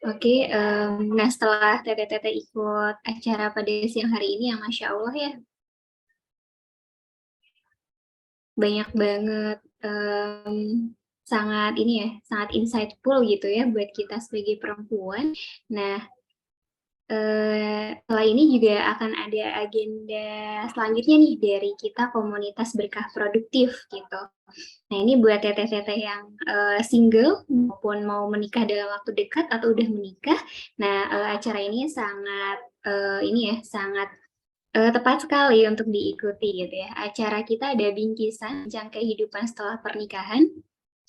Oke, nah setelah teteh-teteh ikut acara pada siang hari ini yang Masya Allah ya, banyak banget sangat ini ya, sangat insightful gitu ya buat kita sebagai perempuan. Nah, setelah ini juga akan ada agenda selanjutnya nih dari kita komunitas berkah produktif gitu. Nah ini buat teteh-teteh yang single maupun mau menikah dalam waktu dekat atau udah menikah. Nah acara ini sangat sangat tepat sekali untuk diikuti gitu ya. Acara kita ada bingkisan bincang kehidupan setelah pernikahan.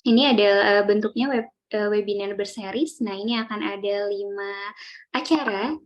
Ini ada bentuknya webinar berseries. Nah ini akan ada 5 acara.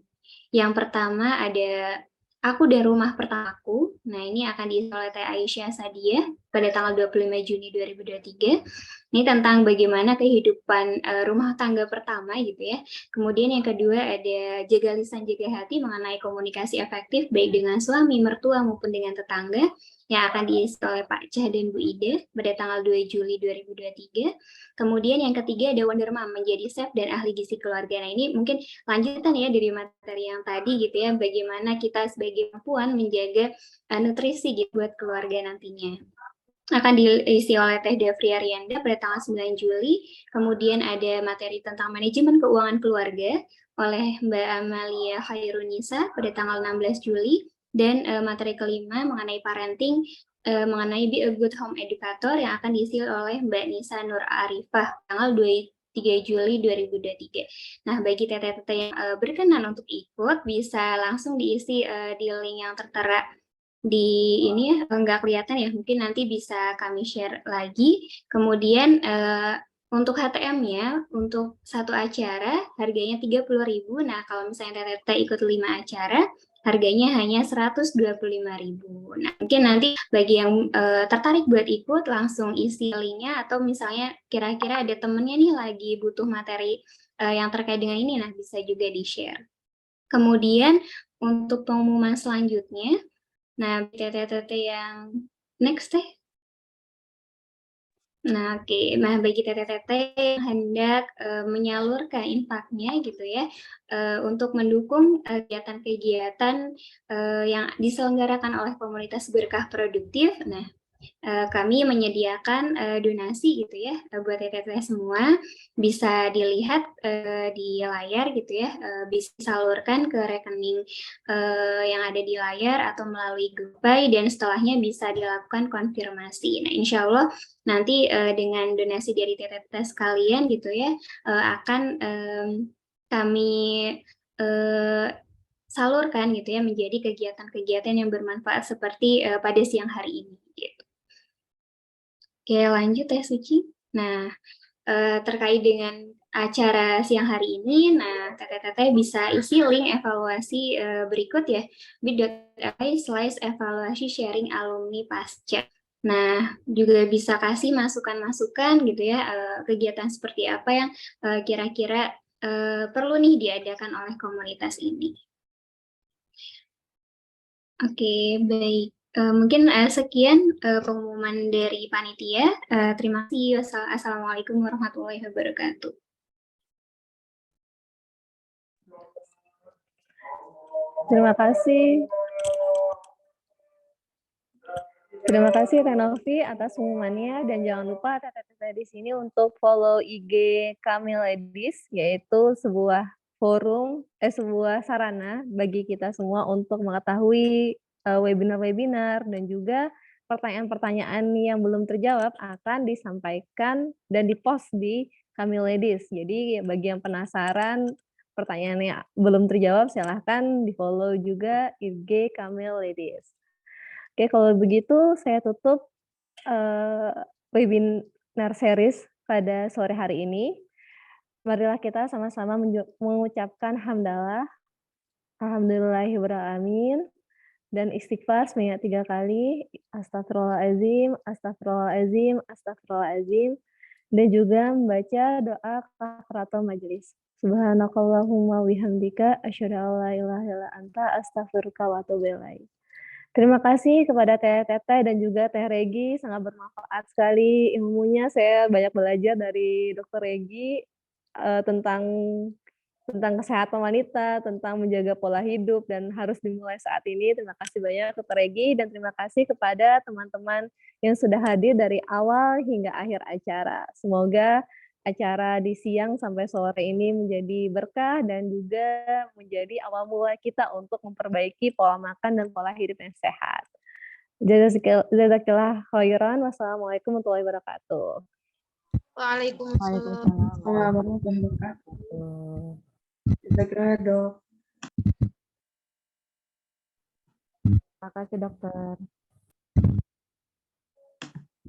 Yang pertama ada Aku dan Rumah Pertamaku. Nah, ini akan diisi oleh Teh Aisyah Sadia pada tanggal 25 Juni 2023. Ini tentang bagaimana kehidupan rumah tangga pertama gitu ya. Kemudian yang kedua ada Jaga Lisan Jaga Hati mengenai komunikasi efektif baik dengan suami, mertua maupun dengan tetangga yang akan diisi oleh Pak Cah dan Bu Ida pada tanggal 2 Juli 2023. Kemudian yang ketiga ada Wonder Mom menjadi chef dan ahli gizi keluarga. Nah, ini mungkin lanjutan ya dari materi yang tadi gitu ya, bagaimana kita sebagai perempuan menjaga nutrisi gitu buat keluarga nantinya. Akan diisi oleh Teh Davria Rianda pada tanggal 9 Juli, kemudian ada materi tentang manajemen keuangan keluarga oleh Mbak Amalia Khairunisa pada tanggal 16 Juli, dan materi kelima mengenai parenting, mengenai Be a Good Home Educator yang akan diisi oleh Mbak Nisa Nur Arifah tanggal 3 Juli 2023. Nah, bagi teteh-teteh yang berkenan untuk ikut, bisa langsung diisi di link yang tertera di ini ya, nggak kelihatan ya, mungkin nanti bisa kami share lagi. Kemudian untuk HTM-nya, untuk satu acara harganya 30.000. Nah, kalau misalnya teteh ikut 5 acara, harganya hanya 125.000. Nah, mungkin nanti bagi yang tertarik buat ikut, langsung isi linknya, atau misalnya kira-kira ada temennya nih lagi butuh materi yang terkait dengan ini, nah bisa juga di-share. Kemudian untuk pengumuman selanjutnya, nah teteh-teteh yang next teh. Nah, oke. Nah, bagi teteh-teteh yang hendak menyalurkan infaknya gitu ya, untuk mendukung kegiatan-kegiatan yang diselenggarakan oleh komunitas berkah produktif. Nah, kami menyediakan donasi gitu ya buat teteh-teteh semua, bisa dilihat di layar gitu ya, bisa salurkan ke rekening yang ada di layar atau melalui GoPay, dan setelahnya bisa dilakukan konfirmasi. Nah, insya Allah nanti dengan donasi dari teteh-teteh sekalian gitu ya, akan kami salurkan gitu ya menjadi kegiatan-kegiatan yang bermanfaat seperti pada siang hari ini gitu. Oke, lanjut ya Suci. Nah, terkait dengan acara siang hari ini. Nah, Teteh bisa isi link evaluasi berikut ya, bit.ly/evaluasi sharing alumni pasca. Nah, juga bisa kasih masukan-masukan gitu ya, kegiatan seperti apa yang kira-kira perlu nih diadakan oleh komunitas ini. Oke, baik. Mungkin sekian pengumuman dari panitia. Terima kasih. Assalamualaikum warahmatullahi wabarakatuh. Terima kasih. Terima kasih Tenovi atas pengumumannya, dan jangan lupa teteh-teteh di sini untuk follow IG Kamil Ladies, yaitu sebuah forum, sebuah sarana bagi kita semua untuk mengetahui webinar-webinar dan juga pertanyaan-pertanyaan yang belum terjawab akan disampaikan dan dipost di Kamil Ladies. Jadi bagi yang penasaran pertanyaannya belum terjawab, silahkan di-follow juga IG Kamil Ladies. Oke, kalau begitu saya tutup webinar series pada sore hari ini. Marilah kita sama-sama mengucapkan hamdalah, alhamdulillahirrahmanirrahim, dan istighfar sebanyak 3 kali, astagfirullahaladzim, astagfirullahaladzim, astagfirullahaladzim, dan juga membaca doa kafaratul majelis. Subhanakallahumma wihamdika, asyhadu an la ilaha illa anta, astaghfiruka wa atubu ilaik. Terima kasih kepada Teteh dan juga Teh Regi, sangat bermanfaat sekali ilmunya. Saya banyak belajar dari Dr. Regi tentang kesehatan wanita, tentang menjaga pola hidup, dan harus dimulai saat ini. Terima kasih banyak Dr. Regi, dan terima kasih kepada teman-teman yang sudah hadir dari awal hingga akhir acara. Semoga acara di siang sampai sore ini menjadi berkah dan juga menjadi awal mula kita untuk memperbaiki pola makan dan pola hidup yang sehat. Jazakallah khairan. Wassalamualaikum warahmatullahi wabarakatuh. Waalaikumsalam. Warahmatullahi wabarakatuh. Jazakallah, Dok. Terima kasih, Dokter.